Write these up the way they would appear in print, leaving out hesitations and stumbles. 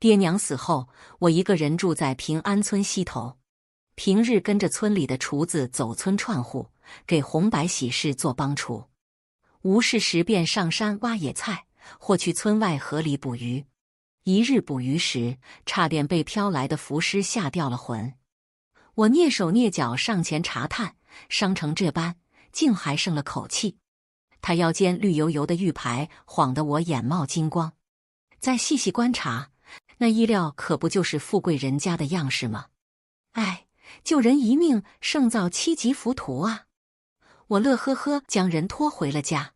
爹娘死后，我一个人住在平安村西头，平日跟着村里的厨子走村串户，给红白喜事做帮厨。无事时便上山挖野菜，或去村外河里捕鱼。一日捕鱼时，差点被飘来的浮尸吓掉了魂。我蹑手蹑脚上前查探，伤成这般，竟还剩了口气。他腰间绿油油的玉牌晃得我眼冒金光。再细细观察，那衣料可不就是富贵人家的样式吗？哎，救人一命胜造7级浮屠啊！我乐呵呵将人拖回了家。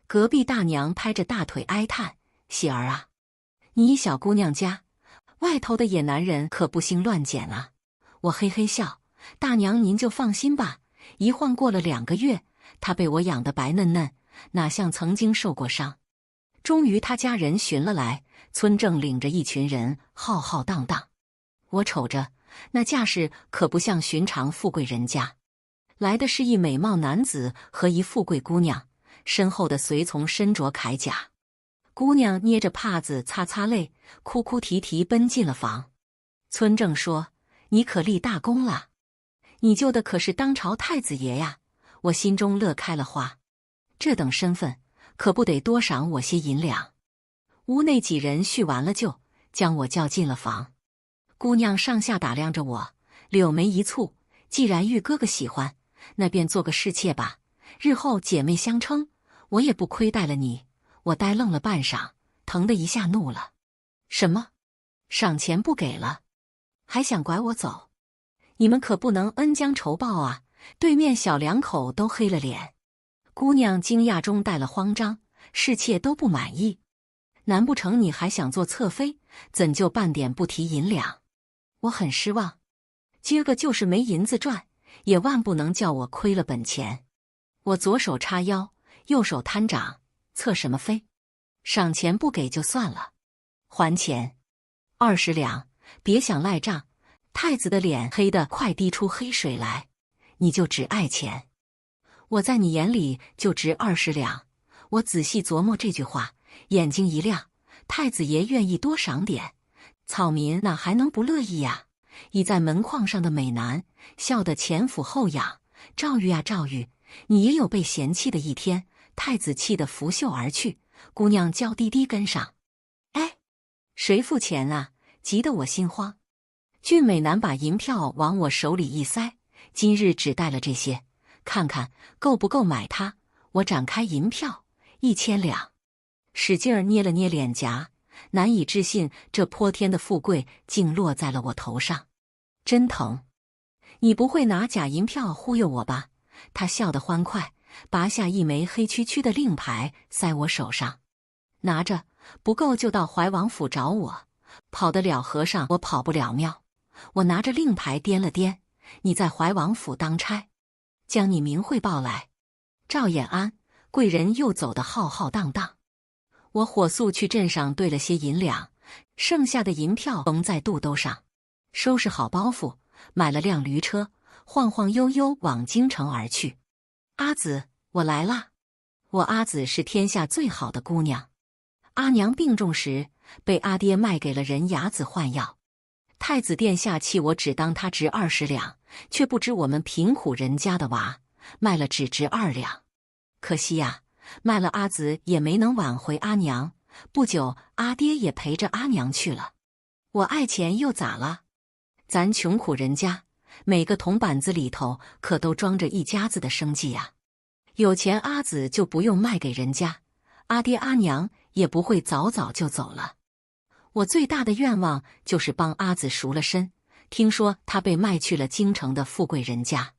隔壁大娘拍着大腿哀叹：“喜儿啊，你一小姑娘家，外头的野男人可不兴乱捡啊！”我嘿嘿笑：“大娘您就放心吧，一晃过了2个月，她被我养得白嫩嫩，哪像曾经受过伤。”终于他家人寻了来，村正领着一群人浩浩荡荡。我瞅着那架势可不像寻常富贵人家，来的是一美貌男子和一富贵姑娘，身后的随从身着铠甲。姑娘捏着帕子擦擦泪，哭哭啼啼奔进了房。村正说：“你可立大功了，你救的可是当朝太子爷呀！”我心中乐开了花，这等身份可不得多赏我些银两。屋内几人叙完了旧，将我叫进了房。姑娘上下打量着我，柳眉一蹙：“既然玉哥哥喜欢，那便做个侍妾吧，日后姐妹相称，我也不亏待了你。”我呆愣了半晌，疼得一下怒了：“什么？赏钱不给了，还想拐我走？你们可不能恩将仇报啊！”对面小两口都黑了脸。姑娘惊讶中带了慌张：“侍妾都不满意，难不成你还想做侧妃？怎就半点不提银两？”我很失望，今儿个就是没银子赚，也万不能叫我亏了本钱。我左手叉腰，右手摊掌，侧什么妃？赏钱不给就算了，还钱20两，别想赖账！太子的脸黑得快滴出黑水来。你就只爱钱，我在你眼里就值20两。我仔细琢磨这句话，眼睛一亮，太子爷愿意多赏点，草民哪还能不乐意呀？倚在门框上的美男笑得前俯后仰：“赵玉啊赵玉，你也有被嫌弃的一天。”太子气得拂袖而去，姑娘娇滴滴跟上：“哎，谁付钱啊？”急得我心慌。俊美男把银票往我手里一塞：“今日只带了这些，看看够不够买它。”我展开银票，1000两，使劲儿捏了捏脸颊，难以置信这泼天的富贵竟落在了我头上，真疼！你不会拿假银票忽悠我吧？他笑得欢快，拔下一枚黑黢黢的令牌塞我手上：“拿着，不够就到怀王府找我。跑得了和尚，我跑不了庙。”我拿着令牌掂了掂：“你在怀王府当差，将你名讳报来。”赵延安，贵人又走得浩浩荡荡。我火速去镇上兑了些银两，剩下的银票缝在肚兜上，收拾好包袱，买了辆驴车，晃晃悠悠往京城而去。阿紫，我来啦！我阿紫是天下最好的姑娘。阿娘病重时，被阿爹卖给了人牙子换药。太子殿下气我只当他值20两，却不知我们贫苦人家的娃卖了只值2两。可惜呀，卖了阿紫也没能挽回阿娘。不久，阿爹也陪着阿娘去了。我爱钱又咋了？咱穷苦人家，每个铜板子里头可都装着一家子的生计呀。有钱阿紫就不用卖给人家，阿爹阿娘也不会早早就走了。我最大的愿望就是帮阿紫赎了身，听说她被卖去了京城的富贵人家。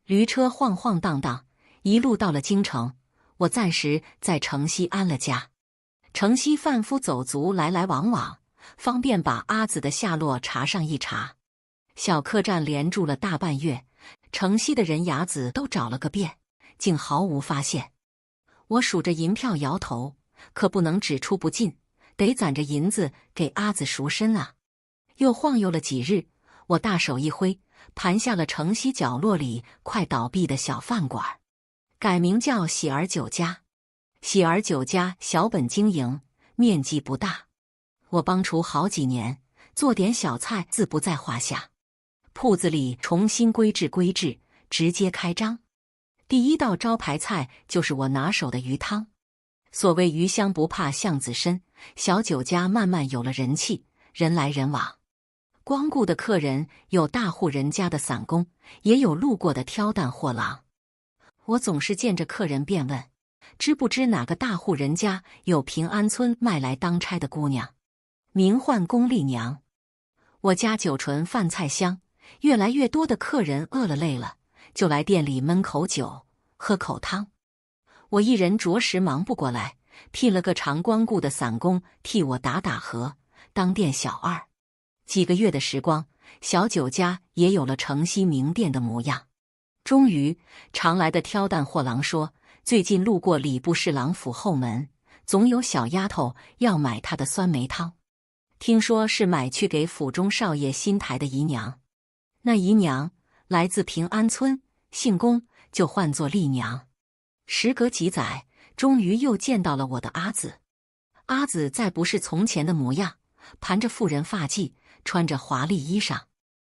驴车晃晃荡荡，一路到了京城。我暂时在城西安了家。城西贩夫走卒来来往往，方便把阿紫的下落查上一查。小客栈连住了大半月，城西的人牙子都找了个遍，竟毫无发现。我数着银票摇头，可不能只出不进，得攒着银子给阿紫赎身啊。又晃悠了几日，我大手一挥，盘下了城西角落里快倒闭的小饭馆，改名叫喜儿酒家。喜儿酒家小本经营，面积不大。我帮厨好几年，做点小菜自不在话下。铺子里重新规制，直接开张。第一道招牌菜就是我拿手的鱼汤。所谓鱼香不怕巷子深，小酒家慢慢有了人气，人来人往。光顾的客人有大户人家的散工，也有路过的挑担货郎。我总是见着客人便问，知不知哪个大户人家有平安村卖来当差的姑娘，名唤龚丽娘。我家酒醇饭菜香，越来越多的客人饿了累了，就来店里闷口酒，喝口汤。我一人着实忙不过来，聘了个常光顾的散工替我打和，当店小二。几个月的时光，小酒家也有了城西名店的模样。终于，常来的挑担货郎说，最近路过礼部侍郎府后门，总有小丫头要买他的酸梅汤，听说是买去给府中少爷新抬的姨娘。那姨娘来自平安村，姓龚，就唤作丽娘。时隔几载，终于又见到了我的阿紫。阿紫再不是从前的模样，盘着妇人发髻，穿着华丽衣裳。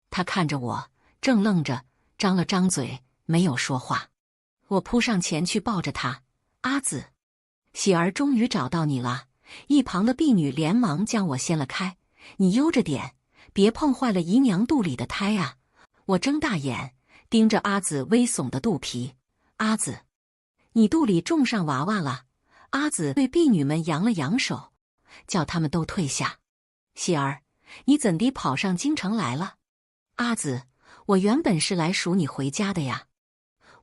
她看着我，正愣着，张了张嘴，没有说话。我扑上前去抱着她，阿紫，喜儿终于找到你了。一旁的婢女连忙将我掀了开，你悠着点，别碰坏了姨娘肚里的胎啊！我睁大眼盯着阿紫微耸的肚皮，阿紫，你肚里种上娃娃了。阿紫对婢女们扬了扬手，叫他们都退下。喜儿，你怎地跑上京城来了？阿紫，我原本是来赎你回家的呀。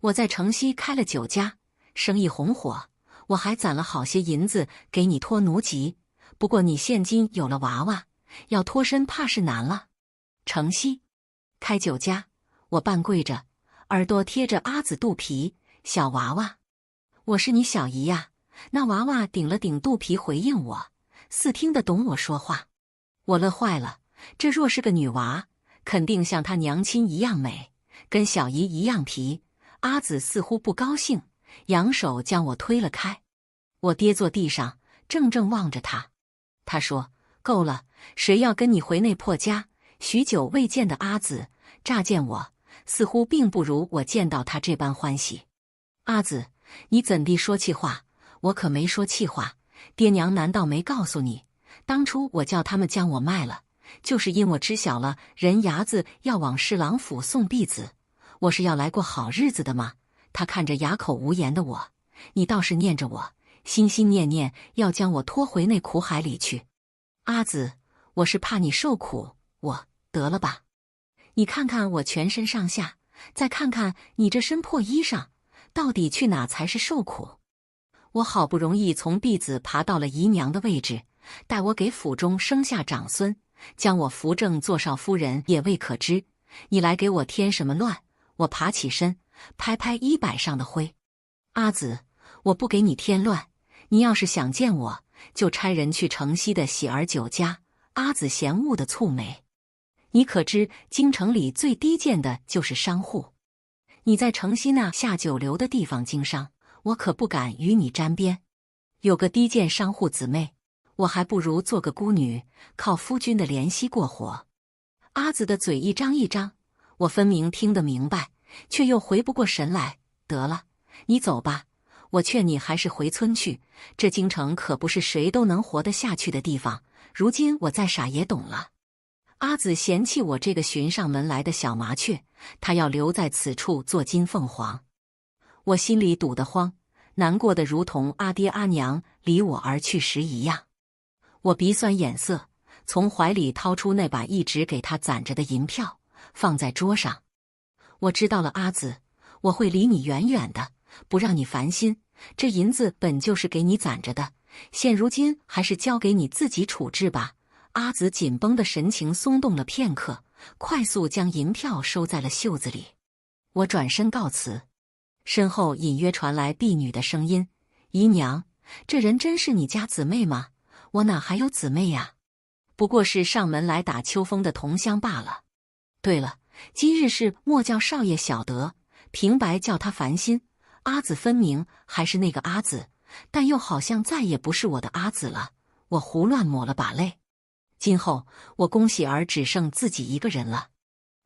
我在城西开了酒家，生意红火，我还攒了好些银子给你托奴籍。不过你现今有了娃娃，要脱身怕是难了。城西开酒家，我半跪着，耳朵贴着阿紫肚皮，小娃娃，我是你小姨呀。那娃娃顶了顶肚皮回应我，似听得懂我说话。我乐坏了，这若是个女娃，肯定像她娘亲一样美，跟小姨一样皮。阿紫似乎不高兴，扬手将我推了开。我跌坐地上，怔怔望着她。她说，够了，谁要跟你回那破家？许久未见的阿紫，乍见我，似乎并不如我见到她这般欢喜。阿紫，你怎地说气话？我可没说气话，爹娘难道没告诉你，当初我叫他们将我卖了，就是因我知晓了人牙子要往侍郎府送婢子，我是要来过好日子的吗？他看着哑口无言的我，你倒是念着我，心心念念要将我拖回那苦海里去。阿紫，我是怕你受苦，我得了吧。你看看我全身上下，再看看你这身破衣裳，到底去哪才是受苦？我好不容易从婢子爬到了姨娘的位置，待我给府中生下长孙，将我扶正做少夫人也未可知，你来给我添什么乱？我爬起身，拍拍衣摆上的灰。阿紫，我不给你添乱，你要是想见我，就差人去城西的喜儿酒家。阿紫嫌恶的蹙眉，你可知京城里最低贱的就是商户？你在城西那下九流的地方经商，我可不敢与你沾边。有个低贱商户姊妹，我还不如做个孤女，靠夫君的怜惜过活。阿紫的嘴一张一张，我分明听得明白，却又回不过神来。得了，你走吧，我劝你还是回村去，这京城可不是谁都能活得下去的地方。如今我再傻也懂了。阿紫嫌弃我这个寻上门来的小麻雀，她要留在此处做金凤凰。我心里堵得慌，难过的如同阿爹阿娘离我而去时一样。我鼻酸眼涩，从怀里掏出那把一直给他攒着的银票，放在桌上。我知道了，阿紫，我会离你远远的，不让你烦心。这银子本就是给你攒着的，现如今还是交给你自己处置吧。阿紫紧绷的神情松动了片刻，快速将银票收在了袖子里。我转身告辞，身后隐约传来婢女的声音：“姨娘，这人真是你家姊妹吗？我哪还有姊妹呀？不过是上门来打秋风的同乡罢了。对了，今日是莫叫少爷晓得，平白叫他烦心。阿紫分明还是那个阿紫，但又好像再也不是我的阿紫了。”我胡乱抹了把泪。今后我宫喜儿只剩自己一个人了。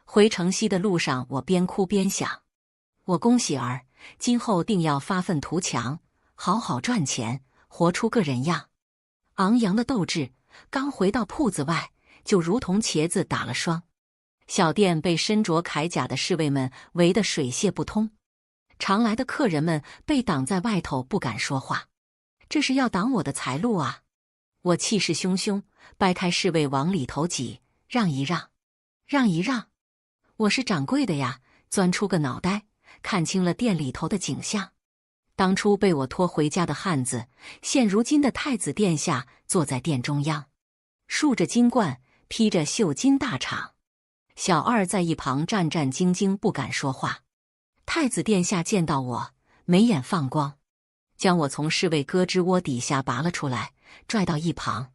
回城西的路上，我边哭边想，我宫喜儿今后定要发愤图强，好好赚钱，活出个人样。昂扬的斗志刚回到铺子外，就如同茄子打了霜。小店被身着铠甲的侍卫们围得水泄不通，常来的客人们被挡在外头，不敢说话。这是要挡我的财路啊！我气势汹汹，掰开侍卫往里头挤，让一让，让一让。我是掌柜的呀，钻出个脑袋，看清了店里头的景象。当初被我拖回家的汉子，现如今的太子殿下坐在殿中央，束着金冠，披着绣金大氅。小二在一旁战战兢兢，不敢说话。太子殿下见到我，眉眼放光，将我从侍卫胳肢窝底下拔了出来，拽到一旁。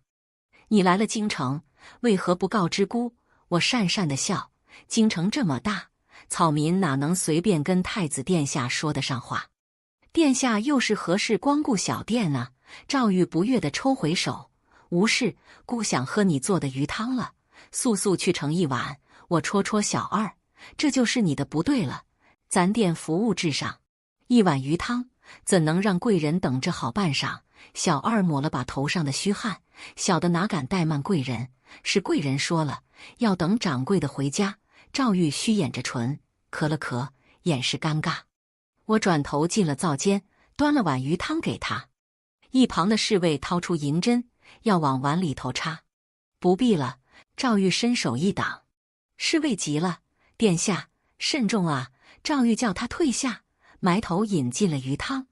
你来了京城，为何不告知姑？我讪讪地笑，京城这么大，草民哪能随便跟太子殿下说得上话？殿下又是何事光顾小店呢？赵玉不悦地抽回手，无事，姑想喝你做的鱼汤了，速速去盛一碗。我戳戳小二，这就是你的不对了，咱店服务至上，一碗鱼汤怎能让贵人等着好半晌？小二抹了把头上的虚汗，小的哪敢怠慢贵人？是贵人说了，要等掌柜的回家。赵玉虚掩着唇，咳了咳，掩饰尴尬。我转头进了灶间，端了碗鱼汤给他。一旁的侍卫掏出银针，要往碗里头插。不必了，赵玉伸手一挡。侍卫急了，殿下慎重啊！赵玉叫他退下，埋头饮尽了鱼汤。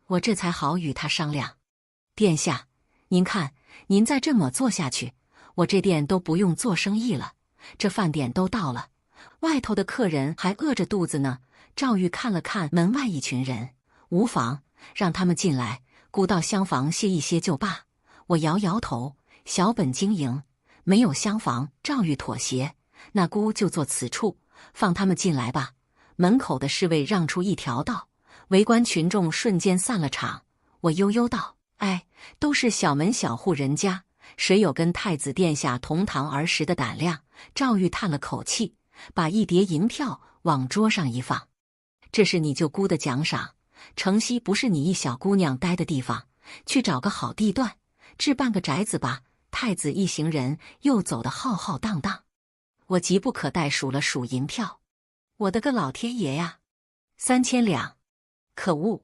我这才好与他商量。殿下，您看，您再这么做下去，我这店都不用做生意了。这饭点都到了，外头的客人还饿着肚子呢。赵玉看了看门外一群人，无妨，让他们进来，姑到厢房歇一歇就罢。我摇摇头，小本经营，没有厢房。赵玉妥协，那姑就坐此处，放他们进来吧。门口的侍卫让出一条道，围观群众瞬间散了场。我悠悠道：哎，都是小门小户人家，谁有跟太子殿下同堂而食的胆量？赵玉叹了口气，把一叠银票往桌上一放。这是你舅姑的奖赏，城西不是你一小姑娘待的地方，去找个好地段，置办个宅子吧。太子一行人又走得浩浩荡荡。我急不可待数了数银票，我的个老天爷呀，3000两！可恶！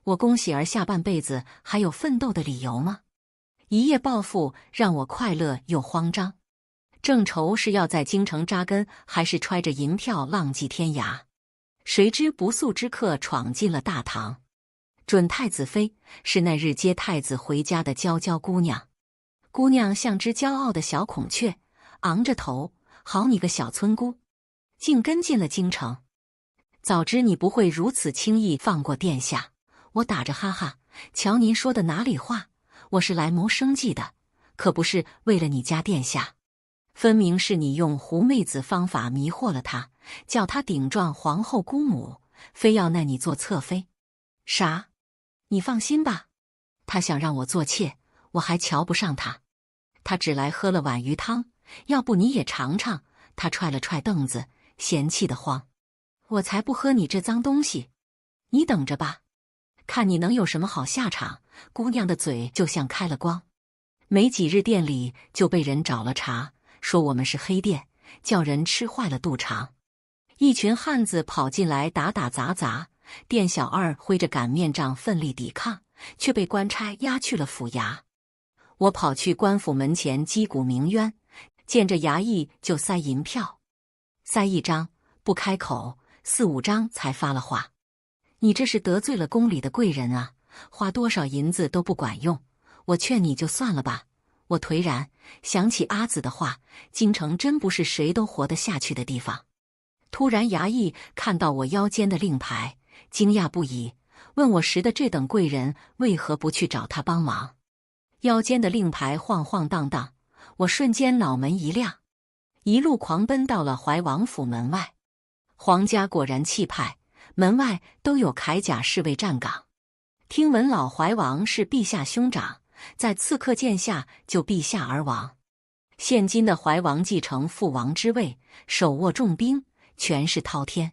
我宫喜儿下半辈子还有奋斗的理由吗？一夜暴富让我快乐又慌张，正愁是要在京城扎根，还是揣着银票浪迹天涯。谁知不速之客闯进了大堂。准太子妃是那日接太子回家的娇娇姑娘，姑娘像只骄傲的小孔雀，昂着头，好你个小村姑，竟跟进了京城。早知你不会如此轻易放过殿下。我打着哈哈，瞧您说的哪里话，我是来谋生计的，可不是为了你家殿下。分明是你用狐媚子方法迷惑了他，叫他顶撞皇后姑母，非要纳你做侧妃。啥？你放心吧，他想让我做妾，我还瞧不上他。他只来喝了碗鱼汤，要不你也尝尝。他踹了踹凳子，嫌弃得慌。我才不喝你这脏东西，你等着吧，看你能有什么好下场。姑娘的嘴就像开了光，没几日店里就被人找了茬，说我们是黑店，叫人吃坏了肚肠。一群汉子跑进来打打砸砸，店小二挥着擀面杖奋力抵抗，却被官差押去了府衙。我跑去官府门前击鼓鸣冤，见着衙役就塞银票，塞一张不开口，4、5张才发了话。你这是得罪了宫里的贵人啊，花多少银子都不管用，我劝你就算了吧。我颓然想起阿紫的话，京城真不是谁都活得下去的地方。突然衙役看到我腰间的令牌，惊讶不已，问我识的这等贵人为何不去找他帮忙。腰间的令牌晃晃荡荡，我瞬间脑门一亮，一路狂奔到了怀王府门外。皇家果然气派，门外都有铠甲侍卫站岗。听闻老怀王是陛下兄长，在刺客剑下就陛下而亡。现今的怀王继承父王之位，手握重兵，权势滔天。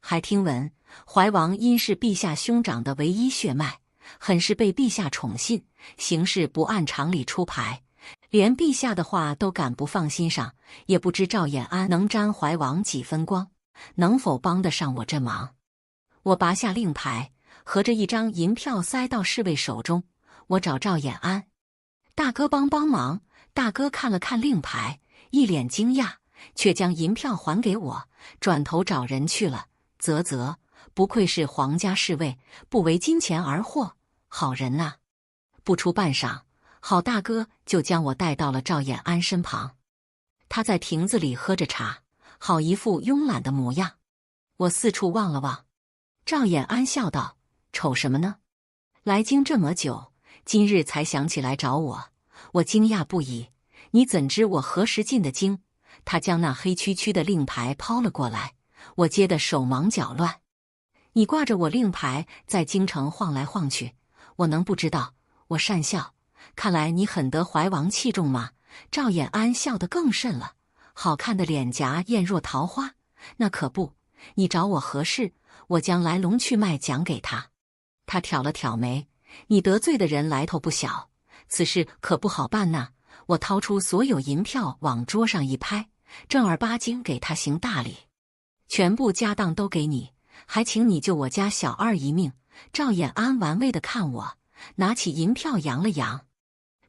还听闻怀王因是陛下兄长的唯一血脉，很是被陛下宠信，行事不按常理出牌，连陛下的话都敢不放心上。也不知赵衍安能沾怀王几分光，能否帮得上我这忙？我拔下令牌，合着一张银票塞到侍卫手中。我找赵衍安，大哥帮忙。大哥看了看令牌，一脸惊讶，却将银票还给我，转头找人去了。啧，不愧是皇家侍卫，不为金钱而惑，好人呐！不出半晌，好大哥就将我带到了赵衍安身旁。他在亭子里喝着茶，好一副慵懒的模样。我四处望了望，赵衍安笑道：“瞅什么呢？来京这么久，今日才想起来找我。”我惊讶不已，你怎知我何时进的京？他将那黑黢黢的令牌抛了过来，我接得手忙脚乱。你挂着我令牌在京城晃来晃去，我能不知道？我讪笑，看来你很得怀王器重嘛。赵衍安笑得更甚了，好看的脸颊艳若桃花。那可不，你找我何事？我将来龙去脉讲给他。他挑了挑眉，你得罪的人来头不小，此事可不好办呐。我掏出所有银票往桌上一拍，正儿八经给他行大礼，全部家当都给你，还请你救我家小二一命。赵衍安玩味地看我，拿起银票扬了扬。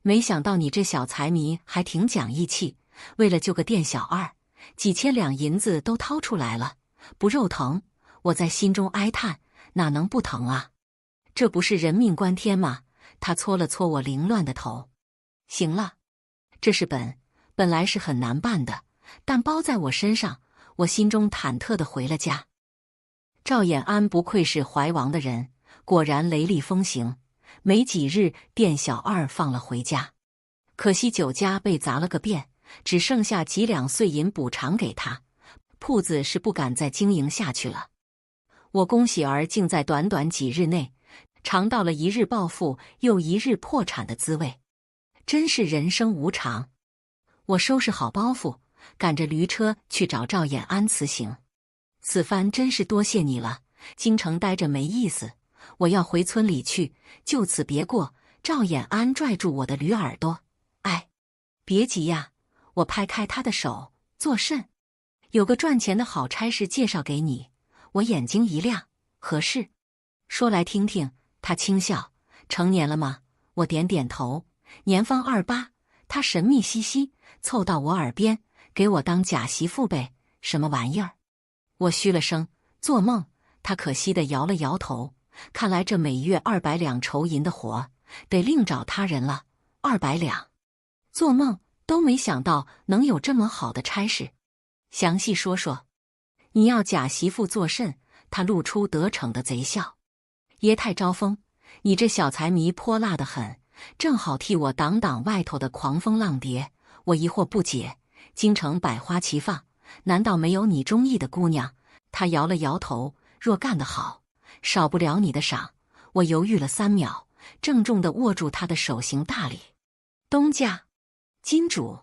没想到你这小财迷还挺讲义气，为了救个店小二，几千两银子都掏出来了，不肉疼？我在心中哀叹，哪能不疼啊？这不是人命关天吗？他搓了搓我凌乱的头。行了，这事本来是很难办的，但包在我身上，我心中忐忑地回了家。赵衍安不愧是怀王的人，果然雷厉风行。没几日，店小二放了回家，可惜酒家被砸了个遍，只剩下几两碎银补偿给他，铺子是不敢再经营下去了。我恭喜儿竟在短短几日内尝到了一日暴富又一日破产的滋味，真是人生无常。我收拾好包袱，赶着驴车去找赵衍安辞行。此番真是多谢你了，京城待着没意思，我要回村里去，就此别过。赵衍安拽住我的驴耳朵，哎，别急呀！我拍开他的手，作甚？有个赚钱的好差事介绍给你。我眼睛一亮，何事？说来听听。他轻笑，成年了吗？我点点头，年方28。他神秘兮兮凑到我耳边，给我当假媳妇呗？什么玩意儿？我嘘了声，做梦。他可惜地摇了摇头，看来这每月200两酬银的活，得另找他人了。200两，做梦都没想到能有这么好的差事。详细说说。你要假媳妇作甚？他露出得逞的贼笑。爷太招风，你这小财迷泼辣得很，正好替我挡挡外头的狂风浪蝶。我疑惑不解，京城百花齐放，难道没有你中意的姑娘？他摇了摇头，若干得好，少不了你的赏。我犹豫了3秒，郑重地握住他的手行大礼。东家，金主，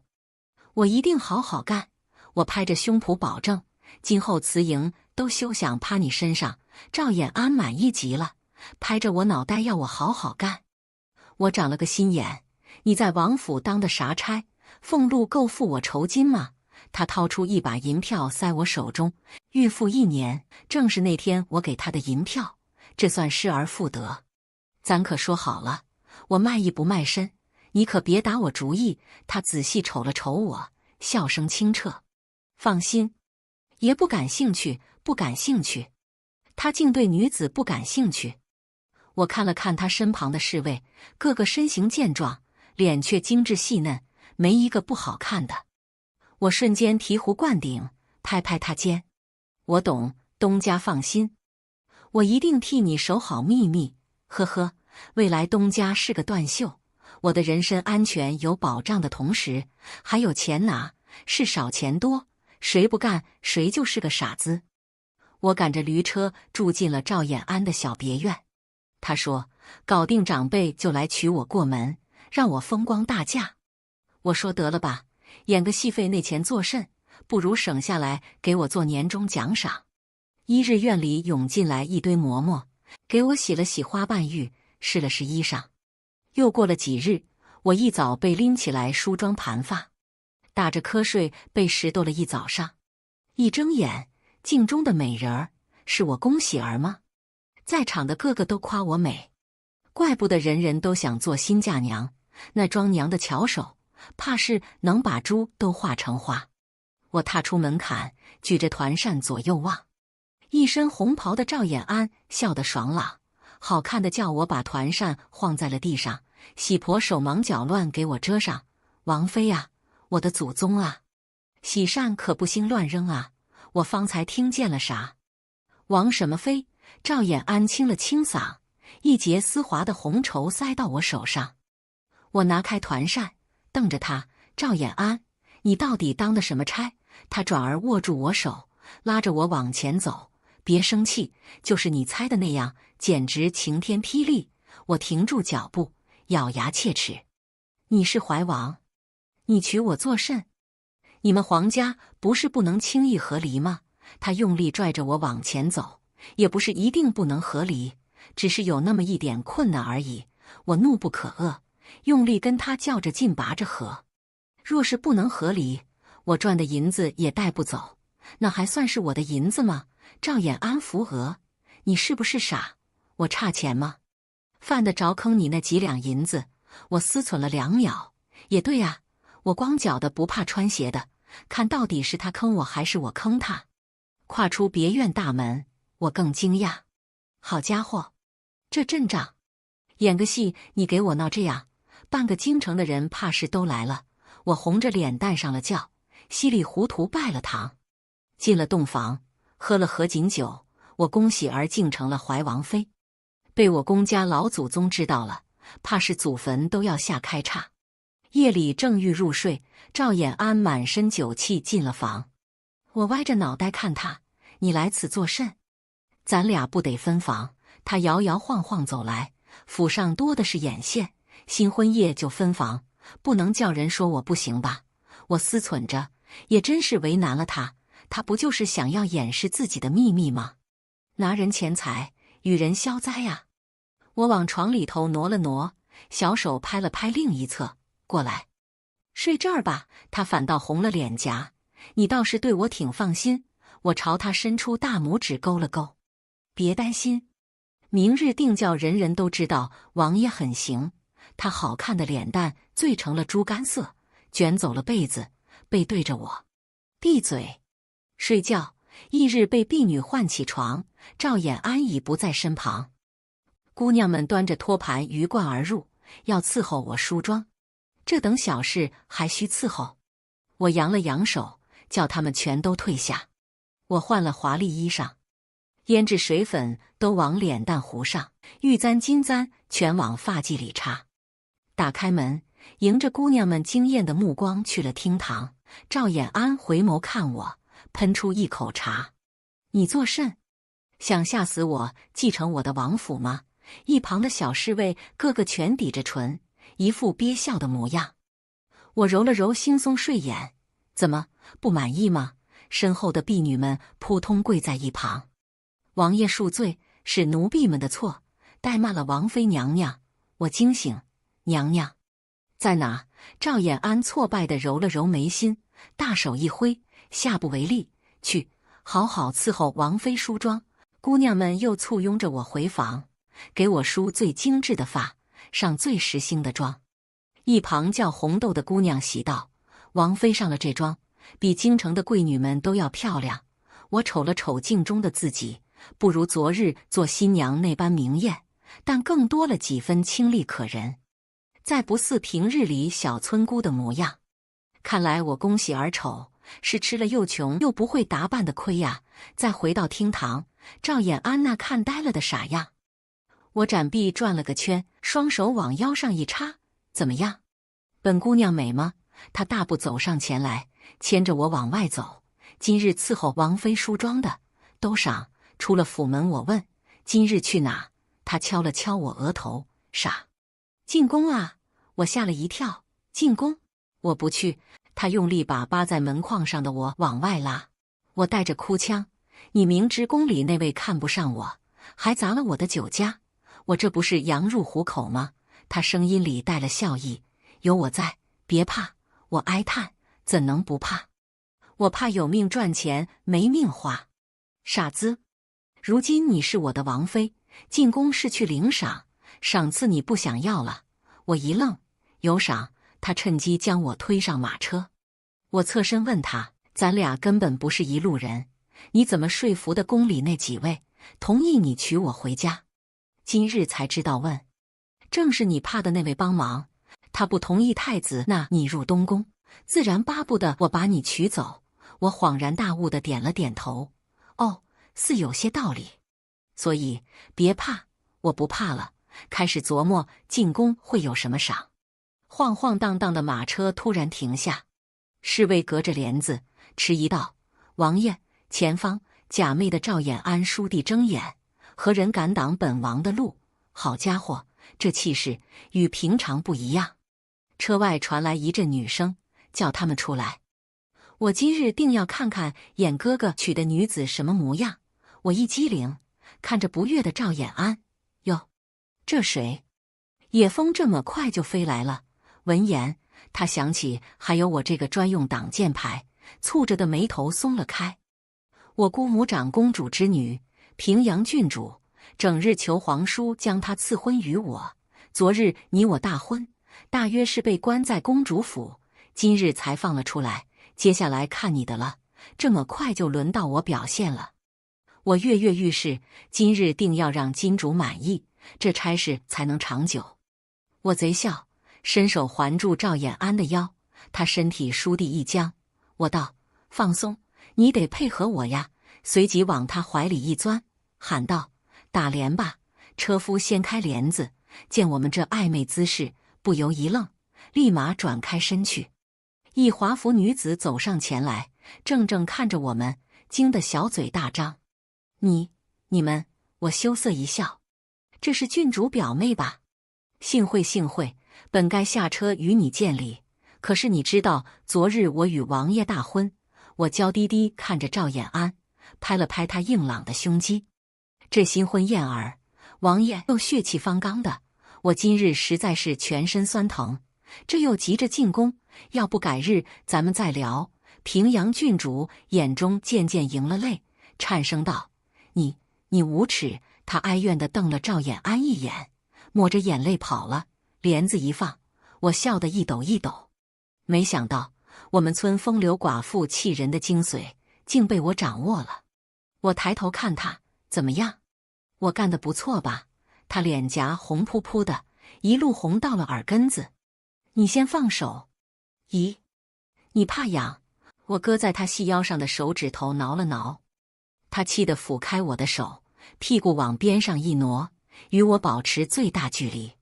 我一定好好干。我拍着胸脯保证，今后辞营都休想趴你身上。赵衍安满意极了，拍着我脑袋要我好好干。我长了个心眼，你在王府当的啥差？俸禄够付我酬金吗？他掏出一把银票塞我手中，预付1年，正是那天我给他的银票，这算失而复得。咱可说好了，我卖艺不卖身，你可别打我主意。他仔细瞅了瞅我，笑声清澈。放心，爷不感兴趣，不感兴趣。他竟对女子不感兴趣。我看了看他身旁的侍卫，个个身形健壮，脸却精致细嫩，没一个不好看的。我瞬间醍醐灌顶，拍拍他肩。我懂，东家放心，我一定替你守好秘密。呵呵，未来东家是个断袖，我的人身安全有保障的同时，还有钱拿，事少钱多，谁不干谁就是个傻子。我赶着驴车住进了赵衍安的小别院。他说搞定长辈就来娶我过门，让我风光大嫁。我说得了吧，演个戏费那钱做甚？不如省下来给我做年终奖赏。一日院里涌进来一堆嬷嬷，给我洗了洗花瓣浴，试了试衣裳。又过了几日，我一早被拎起来梳妆盘发，打着瞌睡被拾掇了一早上。一睁眼，镜中的美人儿是我宫喜儿吗？在场的个个都夸我美，怪不得人人都想做新嫁娘。那妆娘的巧手，怕是能把猪都化成花。我踏出门槛，举着团扇左右望，一身红袍的赵衍安笑得爽朗，好看的叫我把团扇晃在了地上。喜婆手忙脚乱给我遮上。王妃啊，我的祖宗啊，喜扇可不兴乱扔啊！我方才听见了啥？王什么妃？赵衍安清了清嗓，一截丝滑的红绸塞到我手上。我拿开团扇，瞪着他：赵衍安，你到底当的什么差？他转而握住我手，拉着我往前走。别生气，就是你猜的那样，简直晴天霹雳。我停住脚步，咬牙切齿：你是怀王，你娶我作甚？你们皇家不是不能轻易和离吗？他用力拽着我往前走，也不是一定不能和离，只是有那么一点困难而已。我怒不可遏，用力跟他较着劲拔着河。若是不能和离，我赚的银子也带不走，那还算是我的银子吗？赵衍安扶额：你是不是傻？我差钱吗？犯得着坑你那几两银子？我思忖了2秒，也对啊，我光脚的不怕穿鞋的，看到底是他坑我还是我坑他。跨出别院大门，我更惊讶。好家伙，这阵仗，演个戏你给我闹这样，半个京城的人怕是都来了。我红着脸带上了轿，稀里糊涂拜了堂。进了洞房，喝了合卺酒，我恭喜儿竟成了怀王妃。被我公家老祖宗知道了，怕是祖坟都要下开叉。夜里正欲入睡，赵衍安满身酒气进了房。我歪着脑袋看他：你来此作甚？咱俩不得分房。他摇摇晃晃走来，府上多的是眼线，新婚夜就分房，不能叫人说我不行吧？我思忖着，也真是为难了他，他不就是想要掩饰自己的秘密吗？拿人钱财，与人消灾呀！我往床里头挪了挪，小手拍了拍另一侧，过来，睡这儿吧。他反倒红了脸颊：你倒是对我挺放心。我朝他伸出大拇指勾了勾：别担心，明日定叫人人都知道王爷很行。他好看的脸蛋醉成了猪肝色，卷走了被子，背对着我：闭嘴，睡觉。翌日被婢女唤起床，赵衍安已不在身旁。姑娘们端着托盘鱼贯而入，要伺候我梳妆。这等小事还需伺候？我扬了扬手，叫他们全都退下。我换了华丽衣裳，胭脂水粉都往脸蛋糊上，玉簪金簪全往发髻里插。打开门，迎着姑娘们惊艳的目光去了厅堂。赵衍安回眸看我，喷出一口茶：你作甚？想吓死我，继承我的王府吗？一旁的小侍卫个个全抵着唇，一副憋笑的模样。我揉了揉惺忪睡眼：怎么，不满意吗？身后的婢女们扑通跪在一旁：王爷恕罪，是奴婢们的错，怠慢了王妃娘娘。我惊醒：娘娘在哪？赵衍安挫败地揉了揉眉心，大手一挥：下不为例，去好好伺候王妃梳妆。姑娘们又簇拥着我回房，给我梳最精致的发，上最时兴的妆。一旁叫红豆的姑娘喜道：王妃上了这妆，比京城的贵女们都要漂亮。我瞅了瞅镜中的自己，不如昨日做新娘那般明艳，但更多了几分清丽可人，再不似平日里小村姑的模样。看来我恭喜儿丑，是吃了又穷又不会打扮的亏呀。再回到厅堂，赵衍安那看呆了的傻样。我展臂转了个圈，双手往腰上一插：怎么样，本姑娘美吗？他大步走上前来，牵着我往外走：今日伺候王妃梳妆的都赏。出了府门，我问：今日去哪？他敲了敲我额头：傻，进宫啊！我吓了一跳：进宫？我不去。他用力把扒在门框上的我往外拉，我带着哭腔：“你明知宫里那位看不上我，还砸了我的酒家，我这不是羊入虎口吗？”他声音里带了笑意：“有我在，别怕。”我哀叹：“怎能不怕？我怕有命赚钱，没命花。傻子，如今你是我的王妃，进宫是去领赏，赏赐你不想要了。”我一愣：“有赏？”他趁机将我推上马车。我侧身问他：“咱俩根本不是一路人，你怎么说服的宫里那几位同意你娶我回家？”今日才知道问，正是你怕的那位帮忙，他不同意太子纳你入东宫，自然巴不得我把你娶走。我恍然大悟地点了点头：“哦，似有些道理。所以别怕，我不怕了。开始琢磨进宫会有什么赏。”晃晃荡荡的马车突然停下，侍卫隔着帘子迟疑道：“王爷，前方假寐的赵衍安书弟睁眼，何人敢挡本王的路？”好家伙，这气势与平常不一样。车外传来一阵女声，叫他们出来。我今日定要看看衍哥哥娶的女子什么模样。我一机灵，看着不悦的赵衍安：“哟，这谁？野风这么快就飞来了？”闻言，他想起还有我这个专用挡箭牌，蹙着的眉头松了开。我姑母长公主之女，平阳郡主，整日求皇叔将她赐婚于我。昨日你我大婚，大约是被关在公主府，今日才放了出来。接下来看你的了，这么快就轮到我表现了。我跃跃欲试，今日定要让金主满意，这差事才能长久。我贼笑，伸手环住赵衍安的腰，他身体倏地一僵。我道：“放松，你得配合我呀。”随即往他怀里一钻，喊道：“打帘吧！”车夫掀开帘子，见我们这暧昧姿势，不由一愣，立马转开身去。一华服女子走上前来，怔怔看着我们，惊得小嘴大张。你们，我羞涩一笑，这是郡主表妹吧？幸会幸会，本该下车与你见礼，可是你知道昨日我与王爷大婚。我娇滴滴看着赵衍安，拍了拍他硬朗的胸肌。这新婚燕尔，王爷又血气方刚的，我今日实在是全身酸疼，这又急着进宫，要不改日咱们再聊。平阳郡主眼中渐渐盈了泪，颤声道：“你无耻！”他哀怨地瞪了赵衍安一眼，抹着眼泪跑了。帘子一放，我笑得一抖一抖。没想到我们村风流寡妇气人的精髓，竟被我掌握了。我抬头看他：“怎么样？我干得不错吧？”他脸颊红扑扑的，一路红到了耳根子。“你先放手。”“咦，你怕痒？”我搁在他细腰上的手指头挠了挠。他气得抚开我的手，屁股往边上一挪，与我保持最大距离。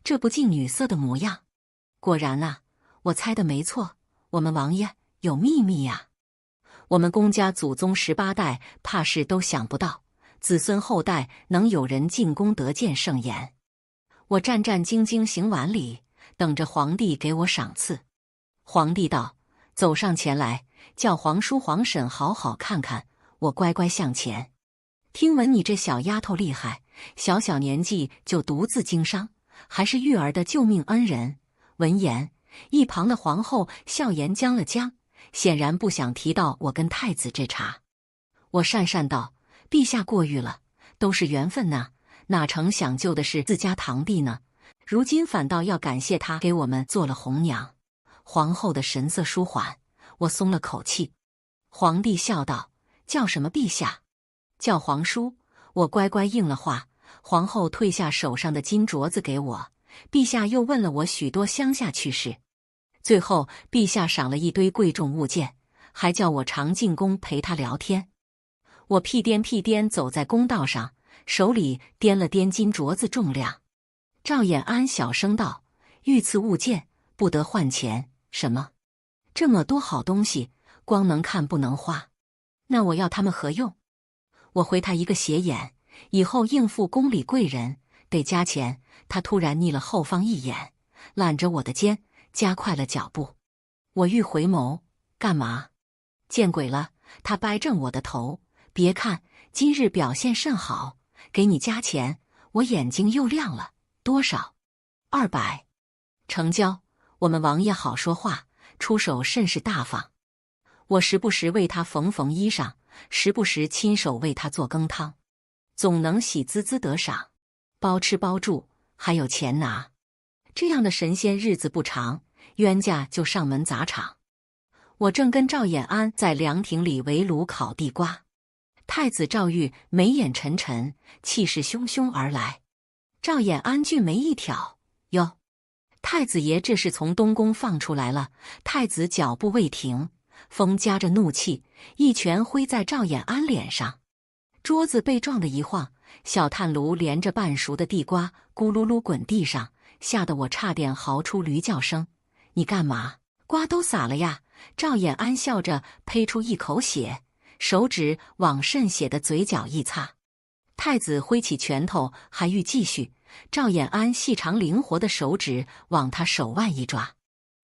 这不近女色的模样。果然啊，我猜的没错，我们王爷有秘密呀。我们公家祖宗18代怕是都想不到，子孙后代能有人进宫得见圣颜。我战战兢兢行完礼，等着皇帝给我赏赐。皇帝道：“走上前来，叫皇叔皇婶好好看看。”我乖乖向前。听闻你这小丫头厉害，小小年纪就独自经商，还是玉儿的救命恩人。闻言，一旁的皇后笑颜僵了僵，显然不想提到我跟太子这茬。我讪讪道：“陛下过誉了，都是缘分呐，哪成想救的是自家堂弟呢？如今反倒要感谢他给我们做了红娘。”皇后的神色舒缓，我松了口气。皇帝笑道：“叫什么陛下？叫皇叔。”我乖乖应了话。皇后退下手上的金镯子给我，陛下又问了我许多乡下趣事，最后陛下赏了一堆贵重物件，还叫我常进宫陪他聊天。我屁颠屁颠走在公道上，手里掂了掂金镯子重量。赵衍安小声道：“御赐物件不得换钱。”什么？这么多好东西，光能看不能花，那我要他们何用？我回他一个斜眼，以后应付宫里贵人得加钱。他突然睨了后方一眼，揽着我的肩，加快了脚步。我欲回眸，干嘛？见鬼了！他掰正我的头，别看今日表现甚好，给你加钱。我眼睛又亮了，多少？200。成交。我们王爷好说话，出手甚是大方。我时不时为他缝缝衣裳，时不时亲手为他做羹汤，总能喜滋滋得赏，包吃包住，还有钱拿。这样的神仙日子不长，冤家就上门砸场。我正跟赵衍安在凉亭里围炉烤地瓜，太子赵玉眉眼沉沉，气势汹汹而来。赵衍安俊眉一挑，哟，太子爷这是从东宫放出来了。太子脚步未停，风夹着怒气，一拳挥在赵衍安脸上，桌子被撞得一晃，小炭炉连着半熟的地瓜咕噜噜滚地上，吓得我差点嚎出驴叫声。你干嘛？瓜都洒了呀！赵衍安笑着呸出一口血，手指往渗血的嘴角一擦。太子挥起拳头还欲继续，赵衍安细长灵活的手指往他手腕一抓。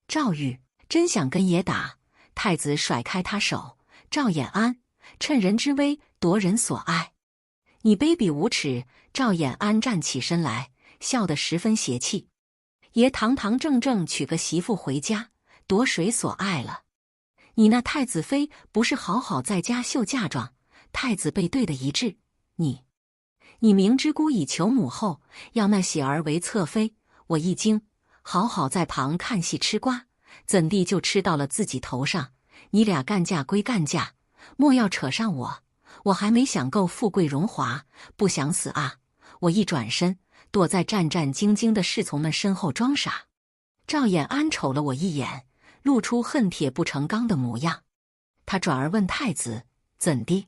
赵玉真想跟爷打。太子甩开他手，赵衍安趁人之危夺人所爱，你卑鄙无耻！赵衍安站起身来，笑得十分邪气。爷堂堂正正娶个媳妇回家，夺谁所爱了？你那太子妃不是好好在家绣嫁妆？太子被对的一致，你明知姑已求母后，要那喜儿为侧妃。我一惊，好好在旁看戏吃瓜，怎地就吃到了自己头上？你俩干架归干架，莫要扯上我。我还没享够富贵荣华，不想死啊！我一转身，躲在战战兢兢的侍从们身后装傻。赵衍安瞅了我一眼，露出恨铁不成钢的模样。他转而问太子：怎地？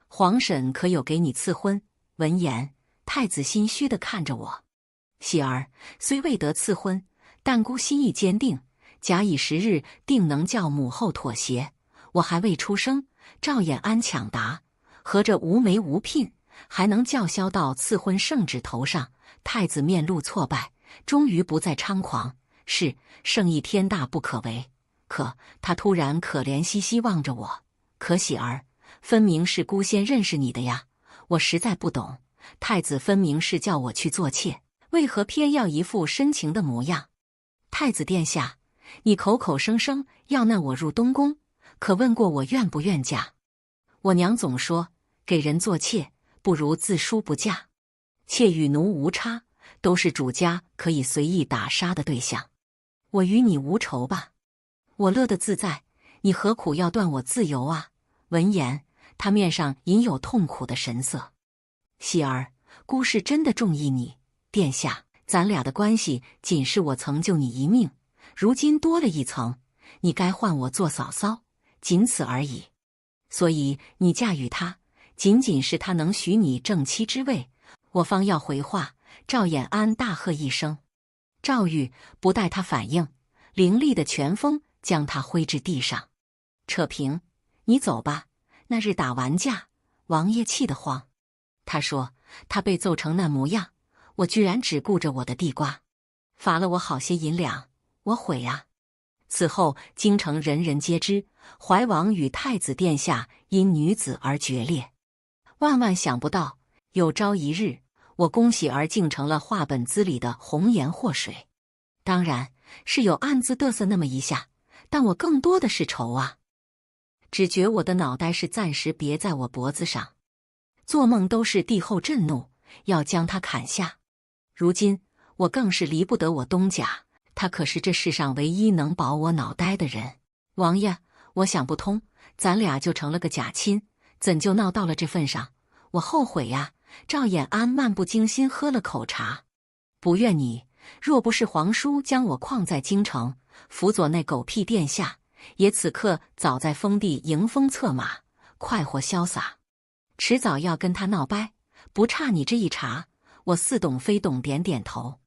皇婶可有给你赐婚？闻言，太子心虚地看着我。喜儿虽未得赐婚，但姑心意坚定，假以时日，定能叫母后妥协。我还未出生，赵衍安抢答，合着无媒无聘，还能叫嚣到赐婚圣旨头上。太子面露挫败，终于不再猖狂，是圣意天大不可为。可他突然可怜兮兮望着我，可喜儿，分明是姑先认识你的呀！我实在不懂，太子分明是叫我去做妾，为何偏要一副深情的模样？太子殿下，你口口声声要纳我入东宫，可问过我愿不愿嫁？我娘总说，给人做妾，不如自书不嫁。妾与奴无差，都是主家可以随意打杀的对象。我与你无仇吧？我乐得自在，你何苦要断我自由啊？闻言，他面上隐有痛苦的神色。喜儿，姑是真的中意你，殿下，咱俩的关系仅是我曾救你一命，如今多了一层，你该换我做嫂嫂，仅此而已。所以你嫁与他，仅仅是他能许你正妻之位。我方要回话，赵衍安大喝一声，赵玉不待他反应，凌厉的拳风将他挥至地上。扯平，你走吧。那日打完架，王爷气得慌。他说他被揍成那模样，我居然只顾着我的地瓜，罚了我好些银两，我悔啊！此后京城人人皆知，怀王与太子殿下因女子而决裂。万万想不到，有朝一日，我恭喜儿竟成了话本子里的红颜祸水。当然是有暗自嘚瑟那么一下，但我更多的是愁啊！只觉我的脑袋是暂时别在我脖子上，做梦都是帝后震怒，要将他砍下。如今我更是离不得我东家，他可是这世上唯一能保我脑袋的人。王爷，我想不通，咱俩就成了个假亲，怎就闹到了这份上？我后悔呀！赵衍安漫不经心喝了口茶，不怨你，若不是皇叔将我框在京城，辅佐那狗屁殿下，也此刻早在封地迎风策马，快活潇洒，迟早要跟他闹掰，不差你这一茬。我似懂非懂，点点头。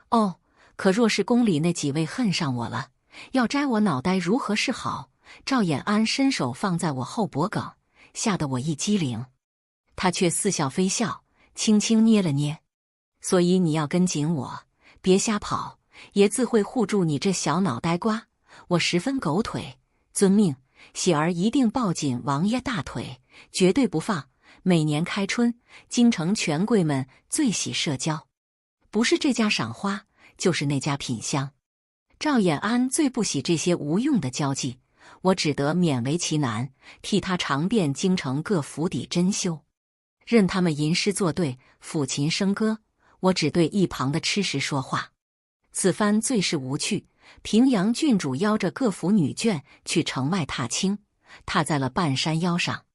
哦，可若是宫里那几位恨上我了，要摘我脑袋，如何是好？赵衍安伸手放在我后脖梗，吓得我一激灵。他却似笑非笑，轻轻捏了捏。所以你要跟紧我，别瞎跑，爷自会护住你这小脑袋瓜。我十分狗腿，遵命，喜儿一定抱紧王爷大腿，绝对不放。每年开春，京城权贵们最喜社交，不是这家赏花，就是那家品香。赵衍安最不喜这些无用的交际，我只得勉为其难，替他尝遍京城各府邸珍馐，任他们吟诗作对，抚琴笙歌，我只对一旁的吃食说话。此番最是无趣，平阳郡主邀着各府女眷去城外踏青，踏在了半山腰上，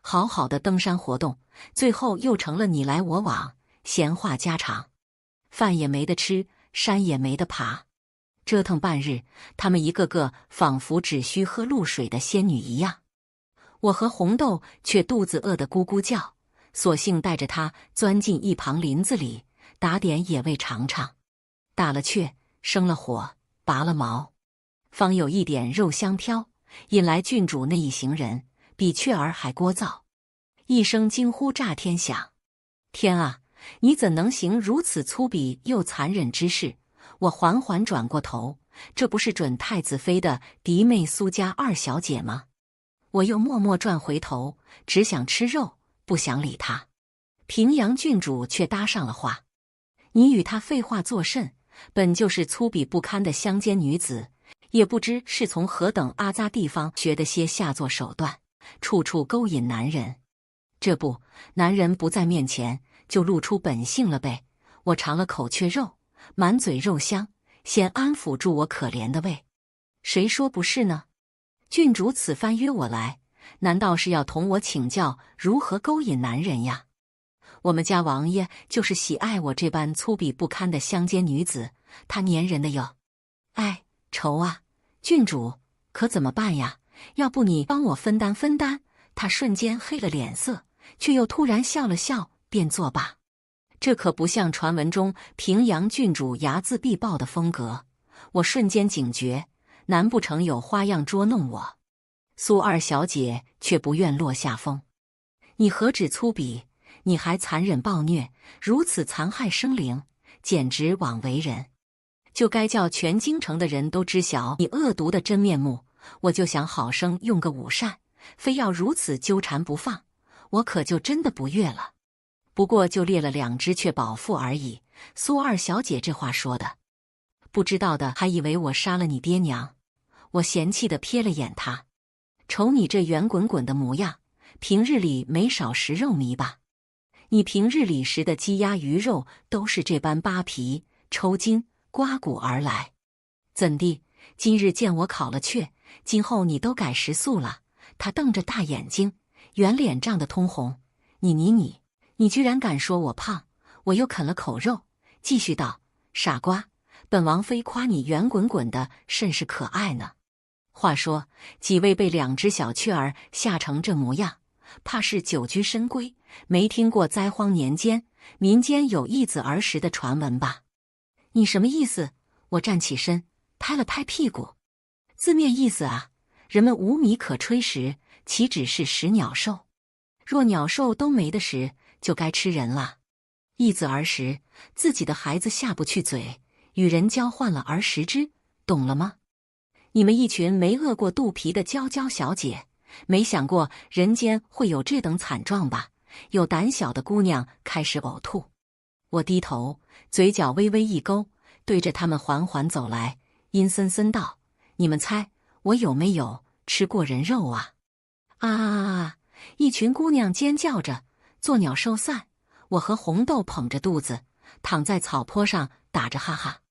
好好的登山活动，最后又成了你来我往，闲话家常，饭也没得吃，山也没得爬。折腾半日，他们一个个仿佛只需喝露水的仙女一样，我和红豆却肚子饿得咕咕叫，索性带着他钻进一旁林子里，打点野味尝尝，打了雀，生了火，拔了毛，方有一点肉香飘，引来郡主那一行人，比雀儿还聒噪。一声惊呼炸天响，天啊，你怎能行如此粗鄙又残忍之事？我缓缓转过头，这不是准太子妃的嫡妹苏家二小姐吗？我又默默转回头，只想吃肉，不想理她。平阳郡主却搭上了话：你与她废话作甚？本就是粗鄙不堪的乡间女子，也不知是从何等阿杂地方学的些下作手段，处处勾引男人。这不，男人不在面前，就露出本性了呗。我尝了口雀肉，满嘴肉香，先安抚住我可怜的胃。谁说不是呢？郡主此番约我来，难道是要同我请教如何勾引男人呀？我们家王爷就是喜爱我这般粗鄙不堪的乡间女子，他粘人的哟。哎，愁啊，郡主，可怎么办呀？要不你帮我分担分担。他瞬间黑了脸色，却又突然笑了笑，便作罢。这可不像传闻中平阳郡主睚眦必报的风格。我瞬间警觉，难不成有花样捉弄我？苏二小姐却不愿落下风。你何止粗鄙，你还残忍暴虐，如此残害生灵，简直枉为人。就该叫全京城的人都知晓你恶毒的真面目。我就想好生用个午膳，非要如此纠缠不放，我可就真的不悦了。不过就猎了2只雀饱腹而已。苏二小姐这话说的，不知道的还以为我杀了你爹娘。我嫌弃地瞥了眼他，瞅你这圆滚滚的模样，平日里没少食肉糜吧？你平日里食的鸡鸭鱼肉都是这般扒皮、抽筋、刮骨而来，怎地？今日见我烤了雀，今后你都改食素了？他瞪着大眼睛，圆脸涨得通红。你居然敢说我胖？我又啃了口肉，继续道：傻瓜，本王妃夸你圆滚滚的，甚是可爱呢。话说，几位被2只小雀儿吓成这模样，怕是久居深闺，没听过灾荒年间民间有一子而食的传闻吧？你什么意思？我站起身，拍了拍屁股。字面意思啊，人们无米可炊时，岂止是食鸟兽？若鸟兽都没得食，就该吃人了。一子而食，自己的孩子下不去嘴，与人交换了而食之，懂了吗？你们一群没饿过肚皮的娇娇小姐，没想过人间会有这等惨状吧？有胆小的姑娘开始呕吐。我低头，嘴角微微一勾，对着他们缓缓走来，阴森森道：你们猜我有没有吃过人肉啊？啊啊啊啊！一群姑娘尖叫着，作鸟兽散。我和红豆捧着肚子，躺在草坡上打着哈哈。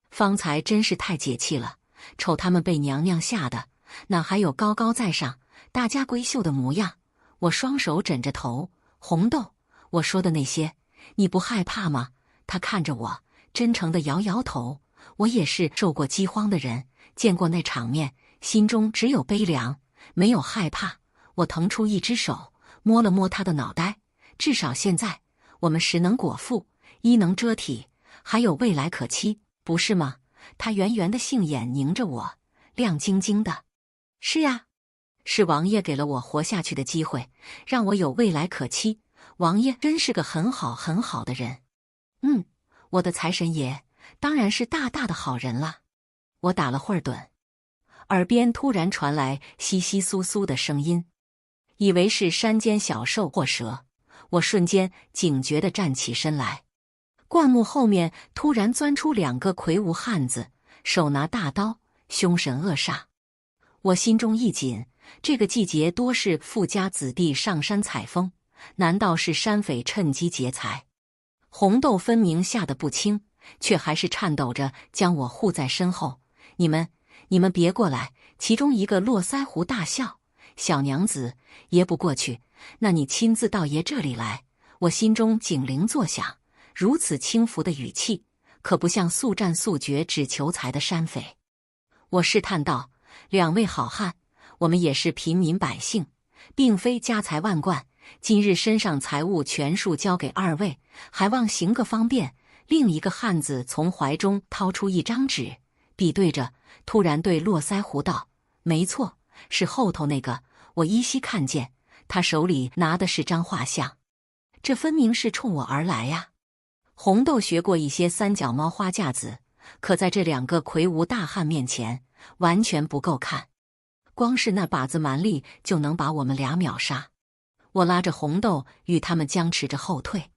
方才真是太解气了，瞅他们被娘娘吓得，哪还有高高在上、大家闺秀的模样？我双手枕着头，红豆，我说的那些，你不害怕吗？他看着我，真诚地摇摇头。我也是受过饥荒的人，见过那场面，心中只有悲凉，没有害怕。我腾出一只手，摸了摸他的脑袋，至少现在我们食能果腹，衣能遮体，还有未来可期，不是吗？他圆圆的杏眼凝着我，亮晶晶的。是呀，是王爷给了我活下去的机会，让我有未来可期。王爷真是个很好很好的人。我的财神爷当然是大大的好人了。我打了会儿盹。耳边突然传来窸窸窣窣的声音，以为是山间小兽或蛇，我瞬间警觉地站起身来。灌木后面突然钻出2个魁梧汉子，手拿大刀，凶神恶煞。我心中一紧，这个季节多是富家子弟上山采风，难道是山匪趁机劫财？红豆分明吓得不轻，却还是颤抖着将我护在身后。你们别过来！其中一个络腮胡大笑：“小娘子，爷不过去，那你亲自到爷这里来。”我心中警铃作响，如此轻浮的语气，可不像速战速决只求财的山匪。我试探道：“2位好汉，我们也是平民百姓，并非家财万贯，今日身上财物全数交给2位，还望行个方便。”另一个汉子从怀中掏出一张纸，比对着，突然对络腮胡道：“没错，是后头那个。”我依稀看见他手里拿的是张画像，这分明是冲我而来呀！红豆学过一些三脚猫花架子，可在这2个魁梧大汉面前，完全不够看。光是那把子蛮力就能把我们俩秒杀。我拉着红豆与他们僵持着后退，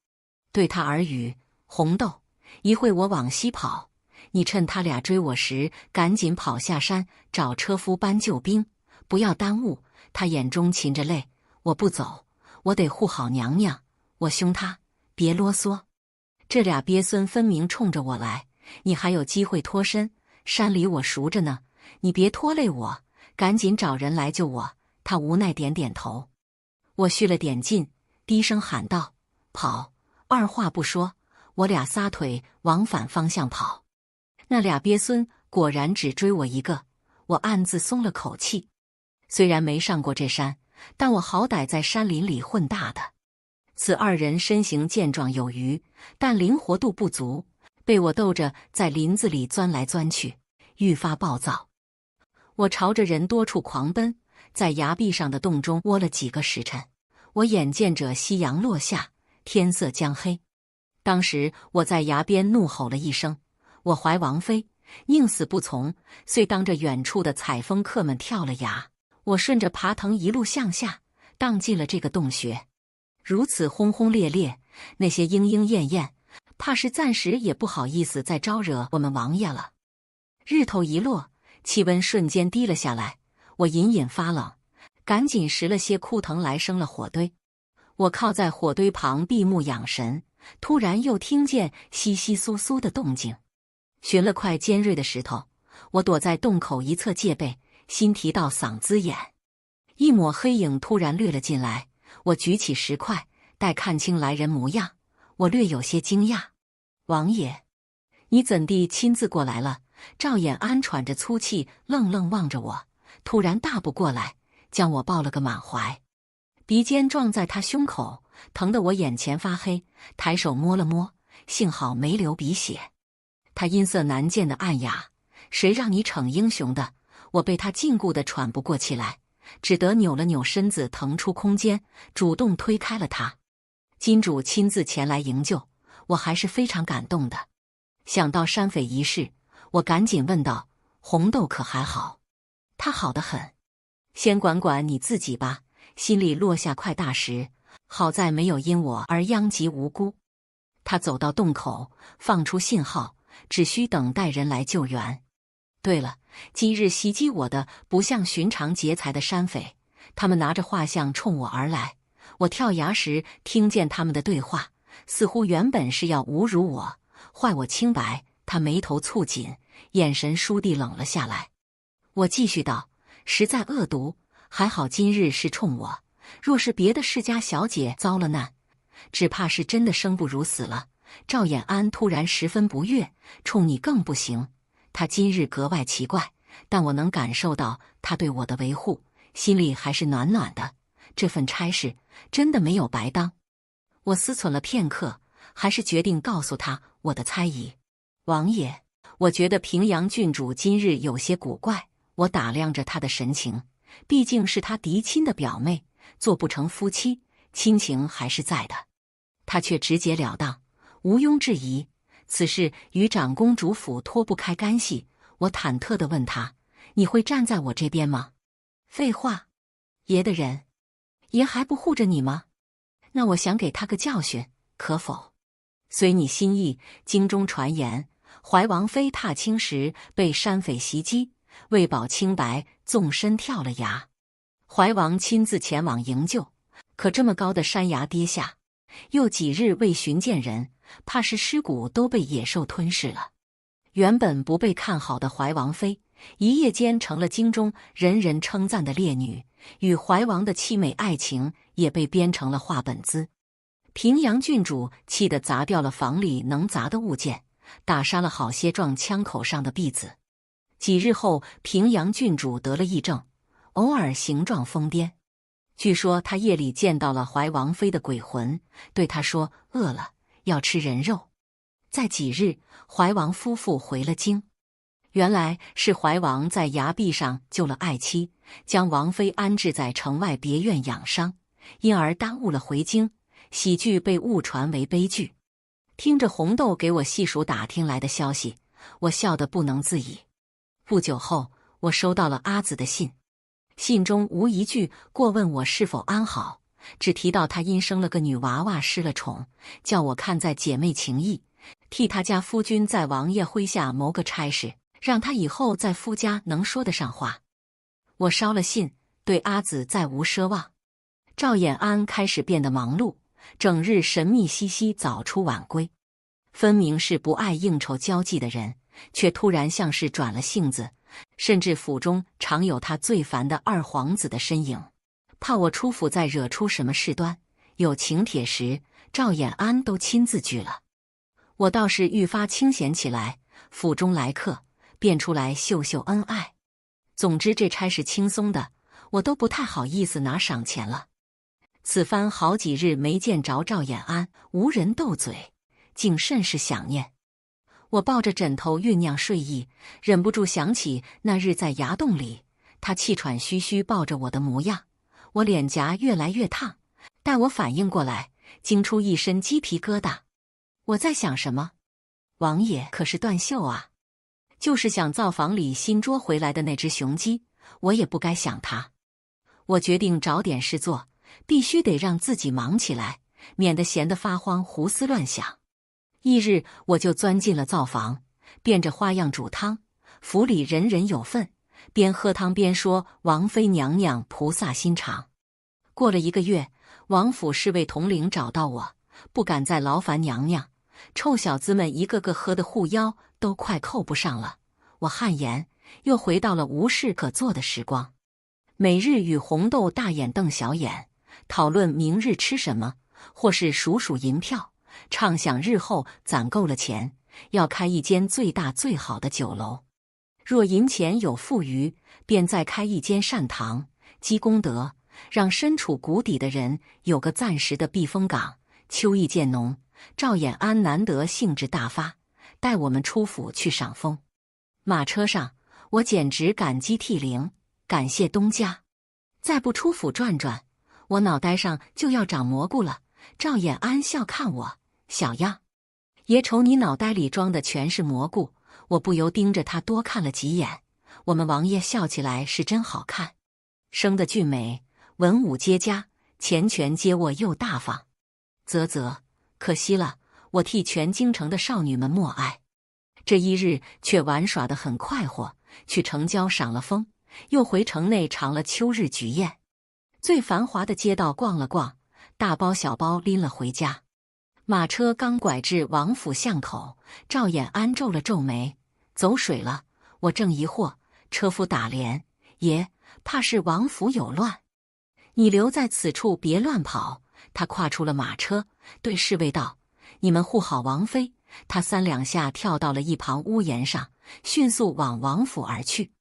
对他耳语：“红豆，一会我往西跑，你趁他俩追我时，赶紧跑下山找车夫搬救兵，不要耽误。”他眼中噙着泪：“我不走，我得护好娘娘。”我凶他：“别啰嗦！这俩鳖孙分明冲着我来，你还有机会脱身。山里我熟着呢，你别拖累我，赶紧找人来救我。”他无奈点点头。我蓄了点劲，低声喊道：“跑！”二话不说，我俩撒腿往反方向跑。那俩鳖孙果然只追我一个，我暗自松了口气。虽然没上过这山，但我好歹在山林里混大的。此2人身形健壮有余，但灵活度不足，被我逗着在林子里钻来钻去，愈发暴躁。我朝着人多处狂奔，在崖壁上的洞中窝了几个时辰。我眼见着夕阳落下，天色将黑。当时我在崖边怒吼了一声：“我怀王妃！”宁死不从，遂当着远处的采风客们跳了崖。我顺着爬藤一路向下，荡进了这个洞穴。如此轰轰烈烈，那些莺莺燕燕，怕是暂时也不好意思再招惹我们王爷了。日头一落，气温瞬间低了下来，我隐隐发冷，赶紧拾了些枯藤来生了火堆。我靠在火堆旁闭目养神，突然又听见窸窸窣窣的动静。寻了块尖锐的石头，我躲在洞口一侧戒备，心提到嗓子眼。一抹黑影突然掠了进来，我举起石块，待看清来人模样，我略有些惊讶：“王爷，你怎地亲自过来了？”赵衍安喘着粗气，愣愣望着我，突然大步过来，将我抱了个满怀，鼻尖撞在他胸口，疼得我眼前发黑，抬手摸了摸，幸好没流鼻血。他音色难见的暗哑：“谁让你逞英雄的？”我被他禁锢得喘不过气来，只得扭了扭身子，腾出空间，主动推开了他。金主亲自前来营救，我还是非常感动的。想到山匪一事，我赶紧问道：“红豆可还好？”他好得很。先管管你自己吧。心里落下块大石，好在没有因我而殃及无辜。他走到洞口，放出信号，只需等待人来救援。对了，今日袭击我的不像寻常劫财的山匪，他们拿着画像冲我而来。我跳崖时听见他们的对话，似乎原本是要侮辱我，坏我清白。他眉头蹙紧，眼神倏地冷了下来。我继续道：“实在恶毒，还好今日是冲我，若是别的世家小姐遭了难，只怕是真的生不如死了。”赵衍安突然十分不悦：“冲你更不行。”他今日格外奇怪，但我能感受到他对我的维护，心里还是暖暖的。这份差事真的没有白当。我思忖了片刻，还是决定告诉他我的猜疑。王爷，我觉得平阳郡主今日有些古怪。我打量着他的神情，毕竟是他嫡亲的表妹，做不成夫妻，亲情还是在的。他却直截了当，毋庸置疑，此事与长公主府脱不开干系。我忐忑地问他：“你会站在我这边吗？废话，爷的人，爷还不护着你吗？那我想给他个教训，可否？随你心意。京中传言，怀王妃踏青时被山匪袭击，为保清白，纵身跳了崖。怀王亲自前往营救，可这么高的山崖跌下，又几日未寻见人，怕是尸骨都被野兽吞噬了。原本不被看好的怀王妃，一夜间成了京中人人称赞的烈女，与怀王的凄美爱情也被编成了话本子。平阳郡主气得砸掉了房里能砸的物件，打杀了好些撞枪口上的婢子。几日后，平阳郡主得了癔症，偶尔形状疯癫。据说他夜里见到了怀王妃的鬼魂，对他说饿了要吃人肉。再几日，怀王夫妇回了京，原来是怀王在崖壁上救了爱妻，将王妃安置在城外别院养伤，因而耽误了回京。喜剧被误传为悲剧。听着红豆给我细数打听来的消息，我笑得不能自已。不久后，我收到了阿紫的信，信中无一句过问我是否安好，只提到他因生了个女娃娃失了宠，叫我看在姐妹情谊，替他家夫君在王爷麾下谋个差事，让他以后在夫家能说得上话。我烧了信，对阿紫再无奢望。赵衍安开始变得忙碌，整日神秘兮兮，早出晚归，分明是不爱应酬交际的人，却突然像是转了性子，甚至府中常有他最烦的二皇子的身影。怕我出府再惹出什么事端，有请帖时，赵衍安都亲自举了。我倒是愈发清闲起来，府中来客便出来秀秀恩爱。总之这差事轻松的，我都不太好意思拿赏钱了。此番好几日没见着赵衍安，无人斗嘴，竟甚是想念。我抱着枕头酝酿睡意，忍不住想起那日在崖洞里，他气喘吁吁抱着我的模样，我脸颊越来越烫。待我反应过来，惊出一身鸡皮疙瘩。我在想什么？王爷可是断袖啊！就是想灶房里新捉回来的那只雄鸡，我也不该想它。我决定找点事做，必须得让自己忙起来，免得闲得发慌，胡思乱想。翌日，我就钻进了灶房，变着花样煮汤，府里人人有份，边喝汤边说王妃娘娘菩萨心肠。过了1个月，王府侍卫统领找到我，不敢再劳烦娘娘，臭小子们一个个喝得护腰都快扣不上了。我汗颜，又回到了无事可做的时光，每日与红豆大眼瞪小眼，讨论明日吃什么，或是数数银票，畅想日后攒够了钱，要开一间最大最好的酒楼。若银钱有富余，便再开一间善堂，积功德，让身处谷底的人有个暂时的避风港。秋意渐浓，赵衍安难得兴致大发，带我们出府去赏枫。马车上，我简直感激涕零，感谢东家。再不出府转转，我脑袋上就要长蘑菇了。赵衍安笑看我，小样，爷瞅你脑袋里装的全是蘑菇。我不由盯着他多看了几眼。我们王爷笑起来是真好看，生得俊美，文武皆佳，钱权接握又大方。啧，可惜了，我替全京城的少女们默哀。这一日却玩耍得很快活，去城郊赏了枫，又回城内尝了秋日菊宴，最繁华的街道逛了逛，大包小包拎了回家。马车刚拐至王府巷口，赵衍安皱了皱眉，走水了。我正疑惑，车夫打连：爷，怕是王府有乱，你留在此处别乱跑。他跨出了马车，对侍卫道：你们护好王妃。他3两下跳到了一旁屋檐上，迅速往王府而去。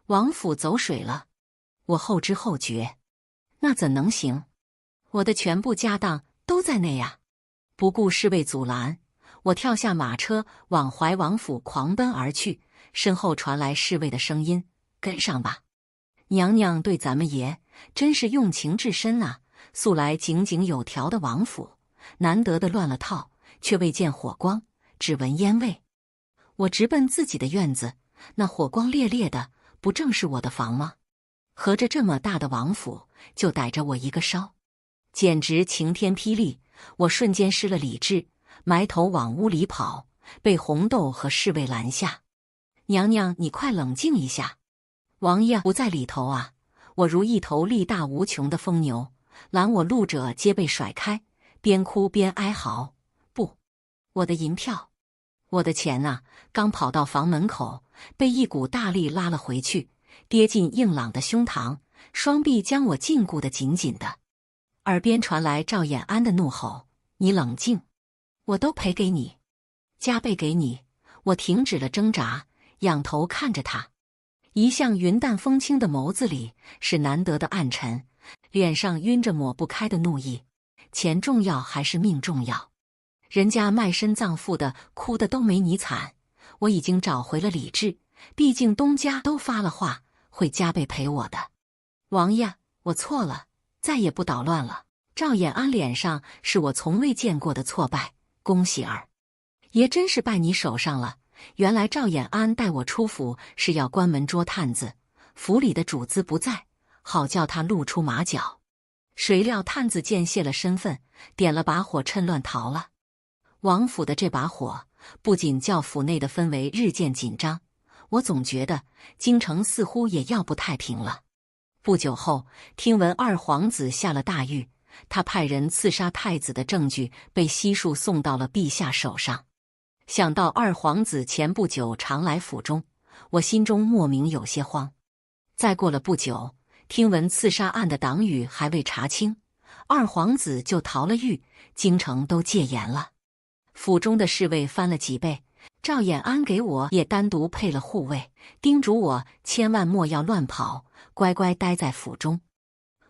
王府走水了，我后知后觉，那怎能行？我的全部家当都在内呀！不顾侍卫阻拦，我跳下马车，往怀王府狂奔而去。身后传来侍卫的声音：跟上吧。娘娘对咱们爷真是用情至深啊！素来井井有条的王府，难得的乱了套，却未见火光，只闻烟味。我直奔自己的院子，那火光烈烈的，不正是我的房吗？合着这么大的王府，就逮着我一个烧，简直晴天霹雳！我瞬间失了理智，埋头往屋里跑，被红豆和侍卫拦下。娘娘，你快冷静一下，王爷不在里头啊！我如一头力大无穷的疯牛，拦我路者皆被甩开，边哭边哀嚎：“不，我的银票，我的钱啊！”刚跑到房门口，被一股大力拉了回去，跌进硬朗的胸膛，双臂将我禁锢得紧紧的。耳边传来赵衍安的怒吼：“你冷静，我都赔给你，加倍给你！”我停止了挣扎，仰头看着他，一向云淡风轻的眸子里是难得的暗沉，脸上晕着抹不开的怒意。钱重要还是命重要？人家卖身葬父的，哭的都没你惨。我已经找回了理智，毕竟东家都发了话，会加倍赔我的。王爷，我错了，再也不捣乱了。赵衍安脸上是我从未见过的挫败。恭喜儿爷，真是拜你手上了。原来赵衍安带我出府是要关门捉探子，府里的主子不在，好叫他露出马脚。谁料探子见泄了身份，点了把火，趁乱逃了。王府的这把火不仅叫府内的氛围日渐紧张，我总觉得京城似乎也要不太平了。不久后，听闻二皇子下了大狱，他派人刺杀太子的证据被悉数送到了陛下手上。想到二皇子前不久常来府中，我心中莫名有些慌。再过了不久，听闻刺杀案的党羽还未查清，二皇子就逃了狱，京城都戒严了。府中的侍卫翻了几倍，赵衍安给我也单独配了护卫，叮嘱我千万莫要乱跑，乖乖待在府中。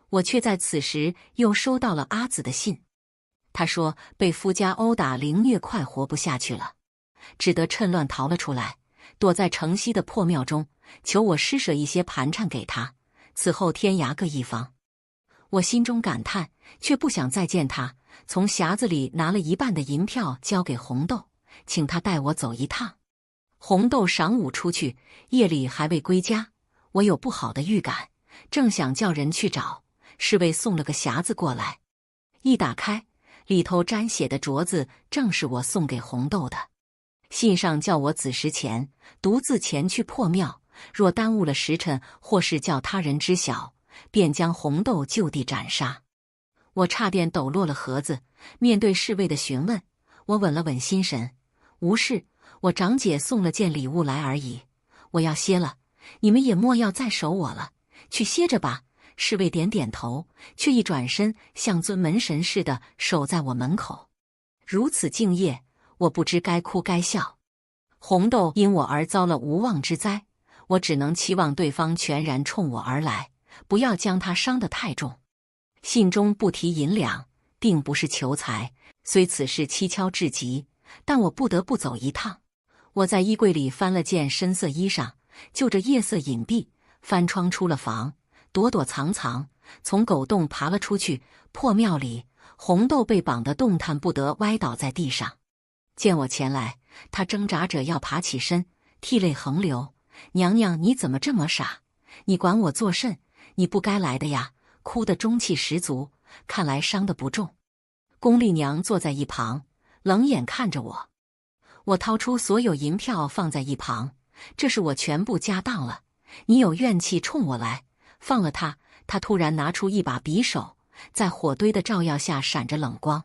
我却在此时又收到了阿紫的信，他说被夫家殴打凌虐，快活不下去了，只得趁乱逃了出来，躲在城西的破庙中，求我施舍一些盘缠给他，此后天涯各一方。我心中感叹，却不想再见他，从匣子里拿了一半的银票交给红豆，请他带我走一趟。红豆晌午出去，夜里还未归家，我有不好的预感，正想叫人去找，侍卫送了个匣子过来，一打开，里头沾血的镯子正是我送给红豆的。信上叫我子时前独自前去破庙，若耽误了时辰，或是叫他人知晓，便将红豆就地斩杀。我差点抖落了盒子，面对侍卫的询问，我稳了稳心神，无事，我长姐送了件礼物来而已，我要歇了，你们也莫要再守我了，去歇着吧。侍卫点点头，却一转身像尊门神似的守在我门口。如此敬业，我不知该哭该笑。红豆因我而遭了无妄之灾，我只能期望对方全然冲我而来，不要将他伤得太重。信中不提银两，并不是求财，虽此事蹊跷至极，但我不得不走一趟。我在衣柜里翻了件深色衣裳，就着夜色隐蔽，翻窗出了房，躲躲藏藏，从狗洞爬了出去。破庙里，红豆被绑得动弹不得，歪倒在地上。见我前来，他挣扎着要爬起身，涕泪横流：“娘娘，你怎么这么傻？你管我作甚？你不该来的呀！”哭得中气十足，看来伤得不重。宫丽娘坐在一旁，冷眼看着我。我掏出所有银票放在一旁，这是我全部家当了。你有怨气冲我来，放了他。他突然拿出一把匕首，在火堆的照耀下闪着冷光。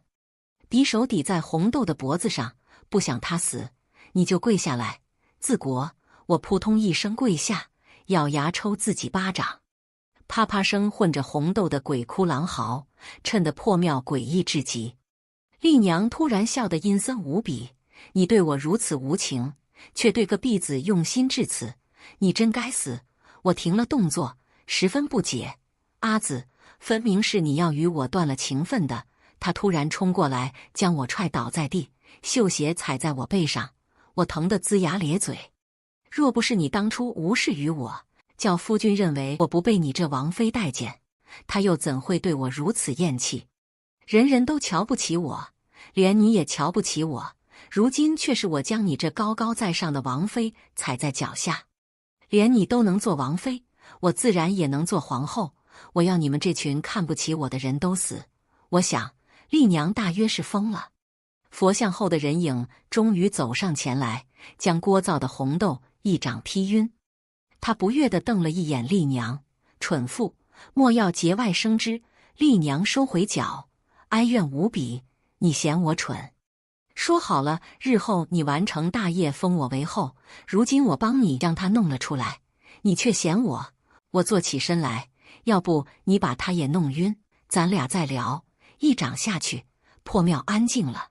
匕首抵在红豆的脖子上，不想他死，你就跪下来。自国，我扑通一声跪下，咬牙抽自己巴掌。啪啪声混着红豆的鬼哭狼嚎，衬得破庙诡异至极。丽娘突然笑得阴森无比：“你对我如此无情，却对个婢子用心至此，你真该死！”我停了动作，十分不解：“阿紫，分明是你要与我断了情分的。”他突然冲过来，将我踹倒在地，绣鞋踩在我背上，我疼得龇牙咧嘴。若不是你当初无视于我，叫夫君认为我不被你这王妃待见，他又怎会对我如此厌弃？人人都瞧不起我，连你也瞧不起我，如今却是我将你这高高在上的王妃踩在脚下。连你都能做王妃，我自然也能做皇后。我要你们这群看不起我的人都死！我想，丽娘大约是疯了。佛像后的人影终于走上前来，将聒噪的红豆一掌劈晕。他不悦地瞪了一眼丽娘，蠢妇，莫要节外生枝。丽娘收回脚，哀怨无比。你嫌我蠢？说好了，日后你完成大业，封我为后。如今我帮你将他弄了出来，你却嫌我。我坐起身来，要不你把他也弄晕，咱俩再聊。一掌下去，破庙安静了。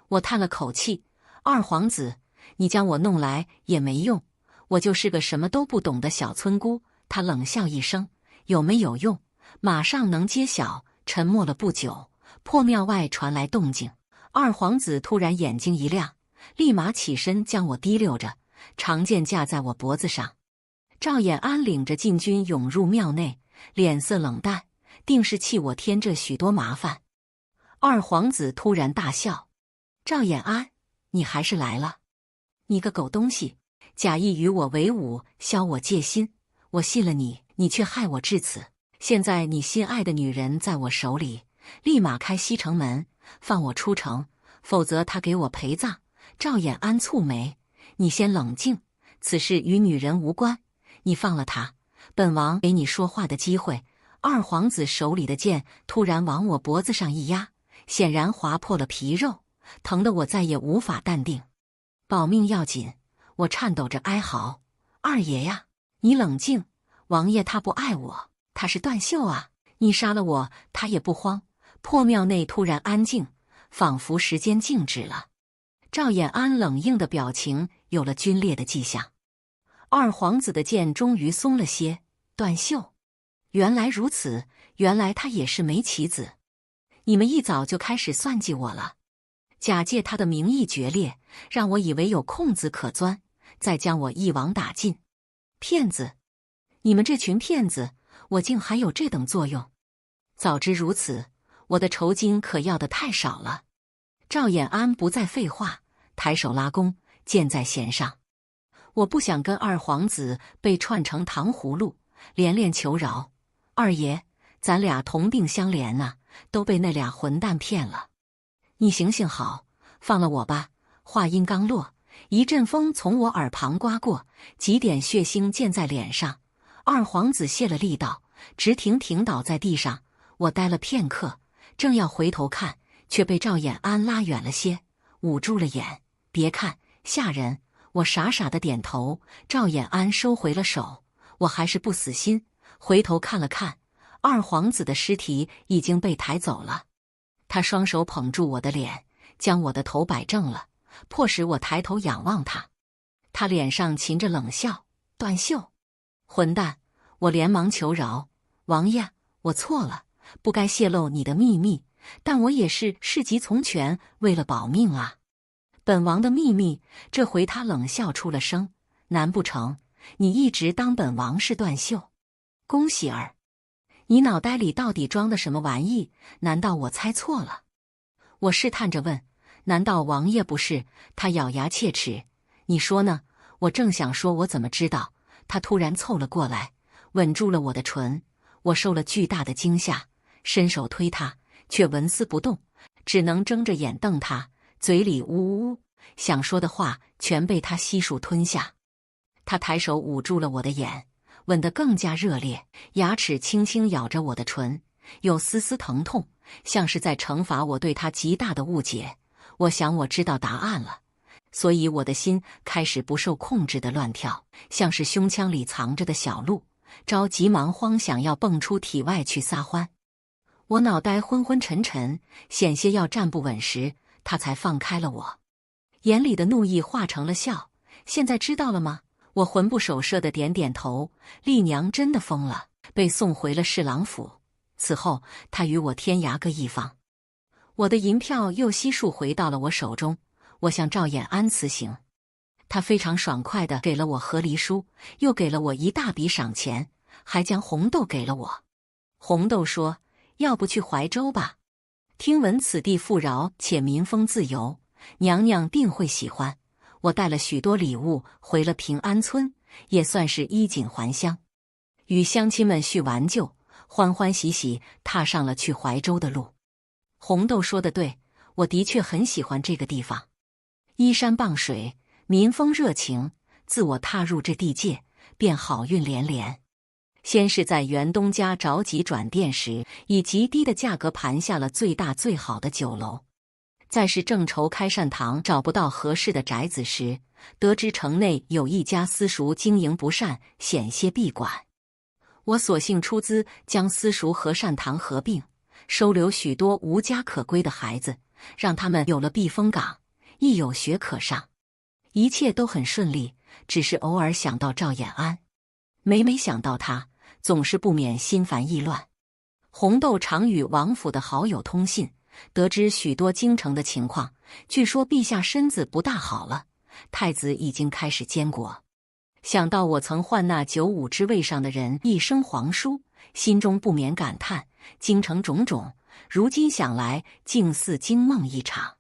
我叹了口气，二皇子，你将我弄来也没用，我就是个什么都不懂的小村姑。他冷笑一声，有没有用，马上能揭晓。沉默了不久，破庙外传来动静。二皇子突然眼睛一亮，立马起身将我提溜着，长剑架在我脖子上。赵衍安领着禁军涌入庙内，脸色冷淡，定是气我添这许多麻烦。二皇子突然大笑：“赵衍安，你还是来了！你个狗东西，假意与我为伍，消我戒心。我信了你，你却害我至此。现在你心爱的女人在我手里，立马开西城门，放我出城，否则他给我陪葬。”赵衍安蹙眉：“你先冷静，此事与女人无关。你放了他，本王给你说话的机会。”二皇子手里的剑突然往我脖子上一压，显然划破了皮肉，疼得我再也无法淡定。保命要紧，我颤抖着哀嚎：“二爷呀，你冷静，王爷他不爱我，他是断袖啊！你杀了我，他也不慌。”破庙内突然安静，仿佛时间静止了。赵衍安冷硬的表情有了皲裂的迹象。二皇子的剑终于松了些。断袖，原来如此，原来他也是梅棋子。你们一早就开始算计我了，假借他的名义决裂，让我以为有空子可钻，再将我一网打尽。骗子！你们这群骗子，我竟还有这等作用！早知如此，我的酬金可要的太少了。赵衍安不再废话，抬手拉弓，箭在弦上。我不想跟二皇子被串成糖葫芦，连连求饶：“二爷，咱俩同病相怜啊，都被那俩混蛋骗了。你行行好，放了我吧。”话音刚落，一阵风从我耳旁刮过，几点血星溅在脸上。二皇子泄了力道，直挺挺倒在地上。我呆了片刻，正要回头看，却被赵衍安拉远了些，捂住了眼：“别看，吓人。”我傻傻的点头。赵衍安收回了手，我还是不死心，回头看了看，二皇子的尸体已经被抬走了。他双手捧住我的脸，将我的头摆正了，迫使我抬头仰望他。他脸上噙着冷笑：“断袖，混蛋！”我连忙求饶：“王爷，我错了，不该泄露你的秘密，但我也是事急从权，为了保命啊。”本王的秘密？这回他冷笑出了声：“难不成你一直当本王是断袖？恭喜儿，你脑袋里到底装的什么玩意？难道我猜错了？”我试探着问：“难道王爷不是？”他咬牙切齿：“你说呢？”我正想说我怎么知道，他突然凑了过来，吻住了我的唇。我受了巨大的惊吓，伸手推他，却纹丝不动，只能睁着眼瞪他，嘴里呜呜呜，想说的话全被他悉数吞下。他抬手捂住了我的眼，吻得更加热烈，牙齿轻轻咬着我的唇，有丝丝疼痛，像是在惩罚我对他极大的误解。我想我知道答案了，所以我的心开始不受控制的乱跳，像是胸腔里藏着的小鹿，着急忙慌，想要蹦出体外去撒欢。我脑袋昏昏沉沉，险些要站不稳时，他才放开了我，眼里的怒意化成了笑：“现在知道了吗？”我魂不守舍的点点头。丽娘真的疯了，被送回了侍郎府。此后，她与我天涯各一方。我的银票又悉数回到了我手中。我向赵衍安辞行，他非常爽快地给了我和离书，又给了我一大笔赏钱，还将红豆给了我。红豆说：“要不去怀州吧？听闻此地富饶且民风自由，娘娘定会喜欢。”我带了许多礼物回了平安村，也算是衣锦还乡。与乡亲们叙完旧，欢欢喜喜踏上了去怀州的路。红豆说得对，我的确很喜欢这个地方，依山傍水，民风热情。自我踏入这地界，便好运连连。先是在袁东家着急转店时，以极低的价格盘下了最大最好的酒楼；再是正愁开善堂找不到合适的宅子时，得知城内有一家私塾经营不善，险些闭馆。我索性出资将私塾和善堂合并，收留许多无家可归的孩子，让他们有了避风港，亦有学可上。一切都很顺利，只是偶尔想到赵延安，每想到他，总是不免心烦意乱。红豆常与王府的好友通信，得知许多京城的情况。据说陛下身子不大好了，太子已经开始监国。想到我曾唤那95之位上的人一声皇叔，心中不免感叹：京城种种，如今想来竟似惊梦一场。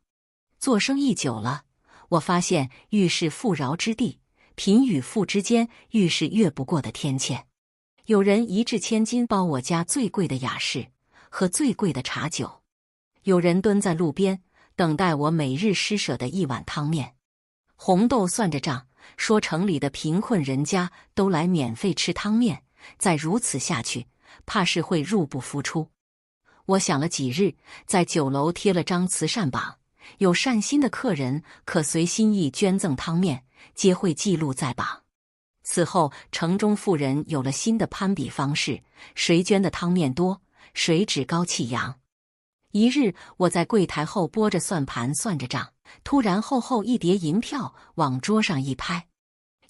做生意久了，我发现愈是富饶之地，贫与富之间愈是越不过的天堑。有人一掷千金包我家最贵的雅士，喝最贵的茶酒；有人蹲在路边等待我每日施舍的一碗汤面。红豆算着账，说城里的贫困人家都来免费吃汤面，再如此下去，怕是会入不敷出。我想了几日，在酒楼贴了张慈善榜，有善心的客人可随心意捐赠汤面，皆会记录在榜。此后，城中富人有了新的攀比方式，谁捐的汤面多，谁趾高气扬。一日，我在柜台后拨着算盘算着账，突然厚厚一叠银票往桌上一拍，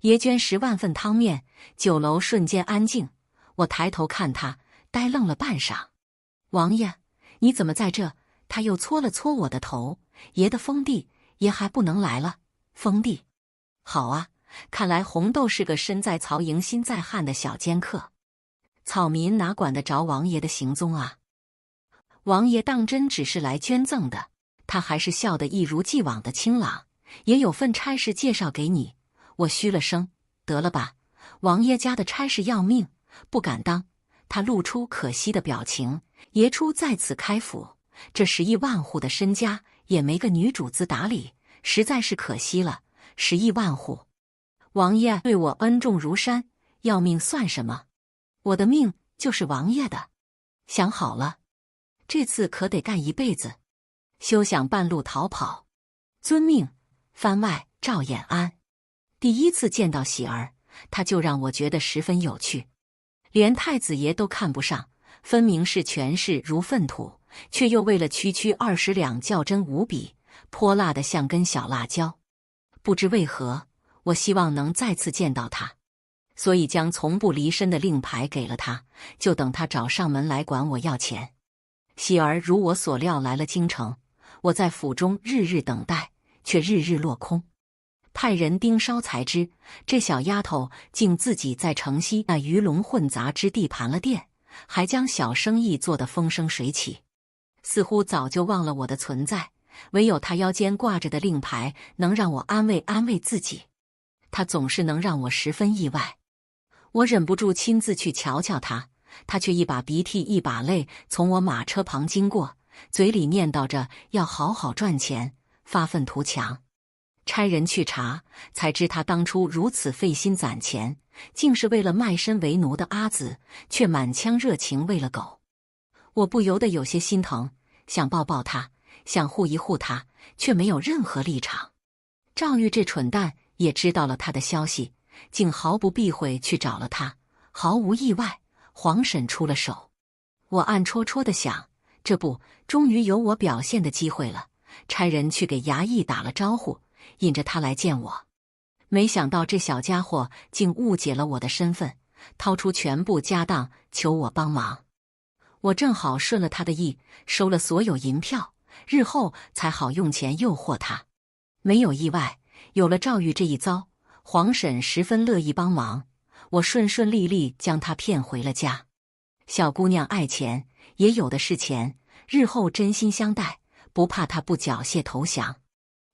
爷捐10万份汤面。酒楼瞬间安静，我抬头看他，呆愣了半晌。王爷，你怎么在这？他又搓了搓我的头。爷的封地，爷还不能来了。封地？好啊，看来红豆是个身在曹营心在汉的小奸客。草民哪管得着王爷的行踪啊？王爷当真只是来捐赠的，他还是笑得一如既往的清朗。也有份差事介绍给你。我嘘了声，得了吧，王爷家的差事要命，不敢当。他露出可惜的表情。爷初在此开府，这10亿万户的身家也没个女主子打理，实在是可惜了。10亿万户，王爷对我恩重如山，要命算什么？我的命就是王爷的。想好了，这次可得干一辈子，休想半路逃跑。遵命。番外赵延安，第一次见到喜儿，他就让我觉得十分有趣，连太子爷都看不上，分明是权势如粪土，却又为了区20两较真无比，泼辣的像根小辣椒。不知为何，我希望能再次见到他，所以将从不离身的令牌给了他，就等他找上门来管我要钱。喜儿如我所料来了京城，我在府中日日等待，却日日落空。派人盯梢才知，这小丫头竟自己在城西那鱼龙混杂之地盘了店，还将小生意做得风生水起，似乎早就忘了我的存在。唯有他腰间挂着的令牌能让我安慰安慰自己，他总是能让我十分意外。我忍不住亲自去瞧瞧他，他却一把鼻涕一把泪从我马车旁经过，嘴里念叨着要好好赚钱，发愤图强。差人去查，才知他当初如此费心攒钱，竟是为了卖身为奴的阿紫，却满腔热情为了狗。我不由得有些心疼，想抱抱他，想护一护他，却没有任何立场。赵玉这蠢蛋也知道了他的消息，竟毫不避讳去找了他。毫无意外，皇婶出了手。我暗戳戳地想，这不，终于有我表现的机会了。差人去给衙役打了招呼，引着他来见我。没想到这小家伙竟误解了我的身份，掏出全部家当求我帮忙。我正好顺了他的意，收了所有银票，日后才好用钱诱惑他。没有意外，有了赵玉这一遭，皇婶十分乐意帮忙，我顺顺利利将她骗回了家。小姑娘爱钱，也有的是钱，日后真心相待，不怕她不缴械投降。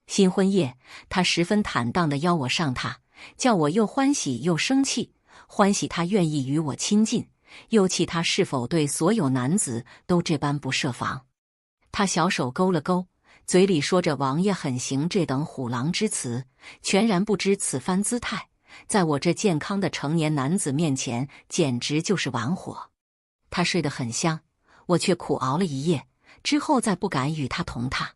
新婚夜，她十分坦荡地邀我上榻，叫我又欢喜又生气。欢喜他愿意与我亲近，又气他是否对所有男子都这般不设防。他小手勾了勾，嘴里说着王爷很行这等虎狼之词，全然不知此番姿态在我这健康的成年男子面前简直就是玩火。他睡得很香，我却苦熬了一夜，之后再不敢与他同榻。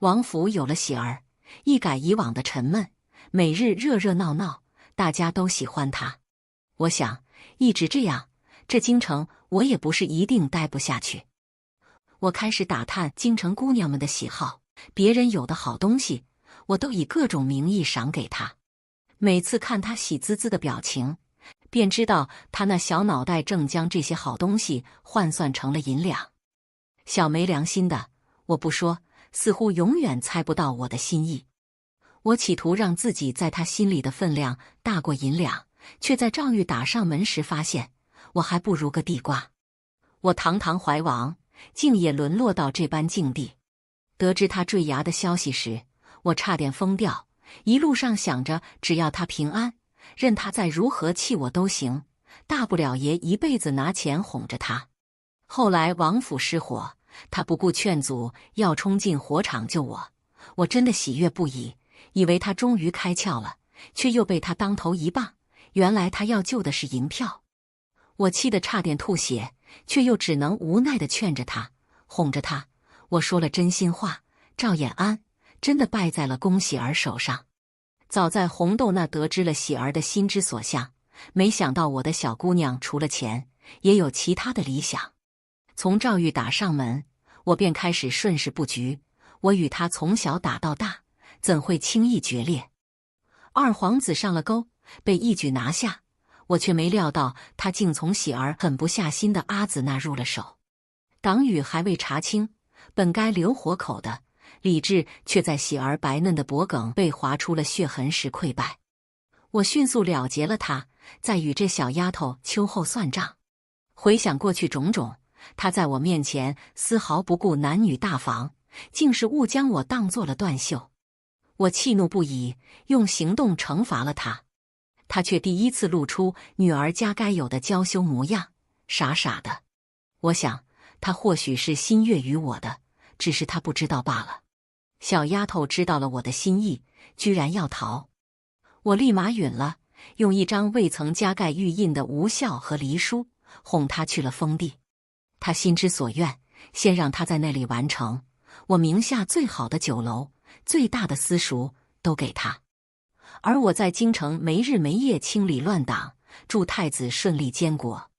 王府有了喜儿，一改以往的沉闷，每日热热闹闹，大家都喜欢他。我想一直这样，这京城我也不是一定待不下去。我开始打探京城姑娘们的喜好，别人有的好东西，我都以各种名义赏给她。每次看她喜滋滋的表情，便知道她那小脑袋正将这些好东西换算成了银两。小没良心的，我不说，似乎永远猜不到我的心意。我企图让自己在她心里的分量大过银两，却在赵玉打上门时发现，我还不如个地瓜。我堂堂怀王，竟也沦落到这般境地。得知他坠崖的消息时，我差点疯掉，一路上想着只要他平安，任他再如何气我都行，大不了爷一辈子拿钱哄着他。后来王府失火，他不顾劝阻要冲进火场救我，我真的喜悦不已，以为他终于开窍了，却又被他当头一棒。原来他要救的是银票，我气得差点吐血，却又只能无奈地劝着他，哄着他。我说了真心话，赵衍安真的败在了宫喜儿手上。早在红豆那得知了喜儿的心之所向，没想到我的小姑娘除了钱，也有其他的理想。从赵玉打上门，我便开始顺势布局。我与他从小打到大，怎会轻易决裂？二皇子上了钩，被一举拿下，我却没料到他竟从喜儿狠不下心的阿紫那入了手。党羽还未查清，本该留活口的李治却在喜儿白嫩的脖颈被划出了血痕时溃败。我迅速了结了他，再与这小丫头秋后算账。回想过去种种，她在我面前丝毫不顾男女大防，竟是误将我当做了断袖。我气怒不已，用行动惩罚了她。她却第一次露出女儿家该有的娇羞模样，傻傻的。我想她或许是心悦于我的，只是她不知道罢了。小丫头知道了我的心意，居然要逃。我立马允了，用一张未曾加盖玉印的无效和离书哄她去了封地。她心之所愿，先让她在那里完成。我名下最好的酒楼，最大的私塾都给她。而我在京城没日没夜清理乱党，助太子顺利监国。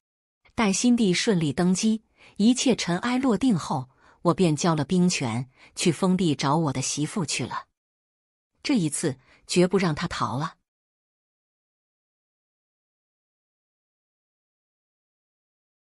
待新帝顺利登基，一切尘埃落定后，我便交了兵权，去封地找我的媳妇去了。这一次绝不让他逃了。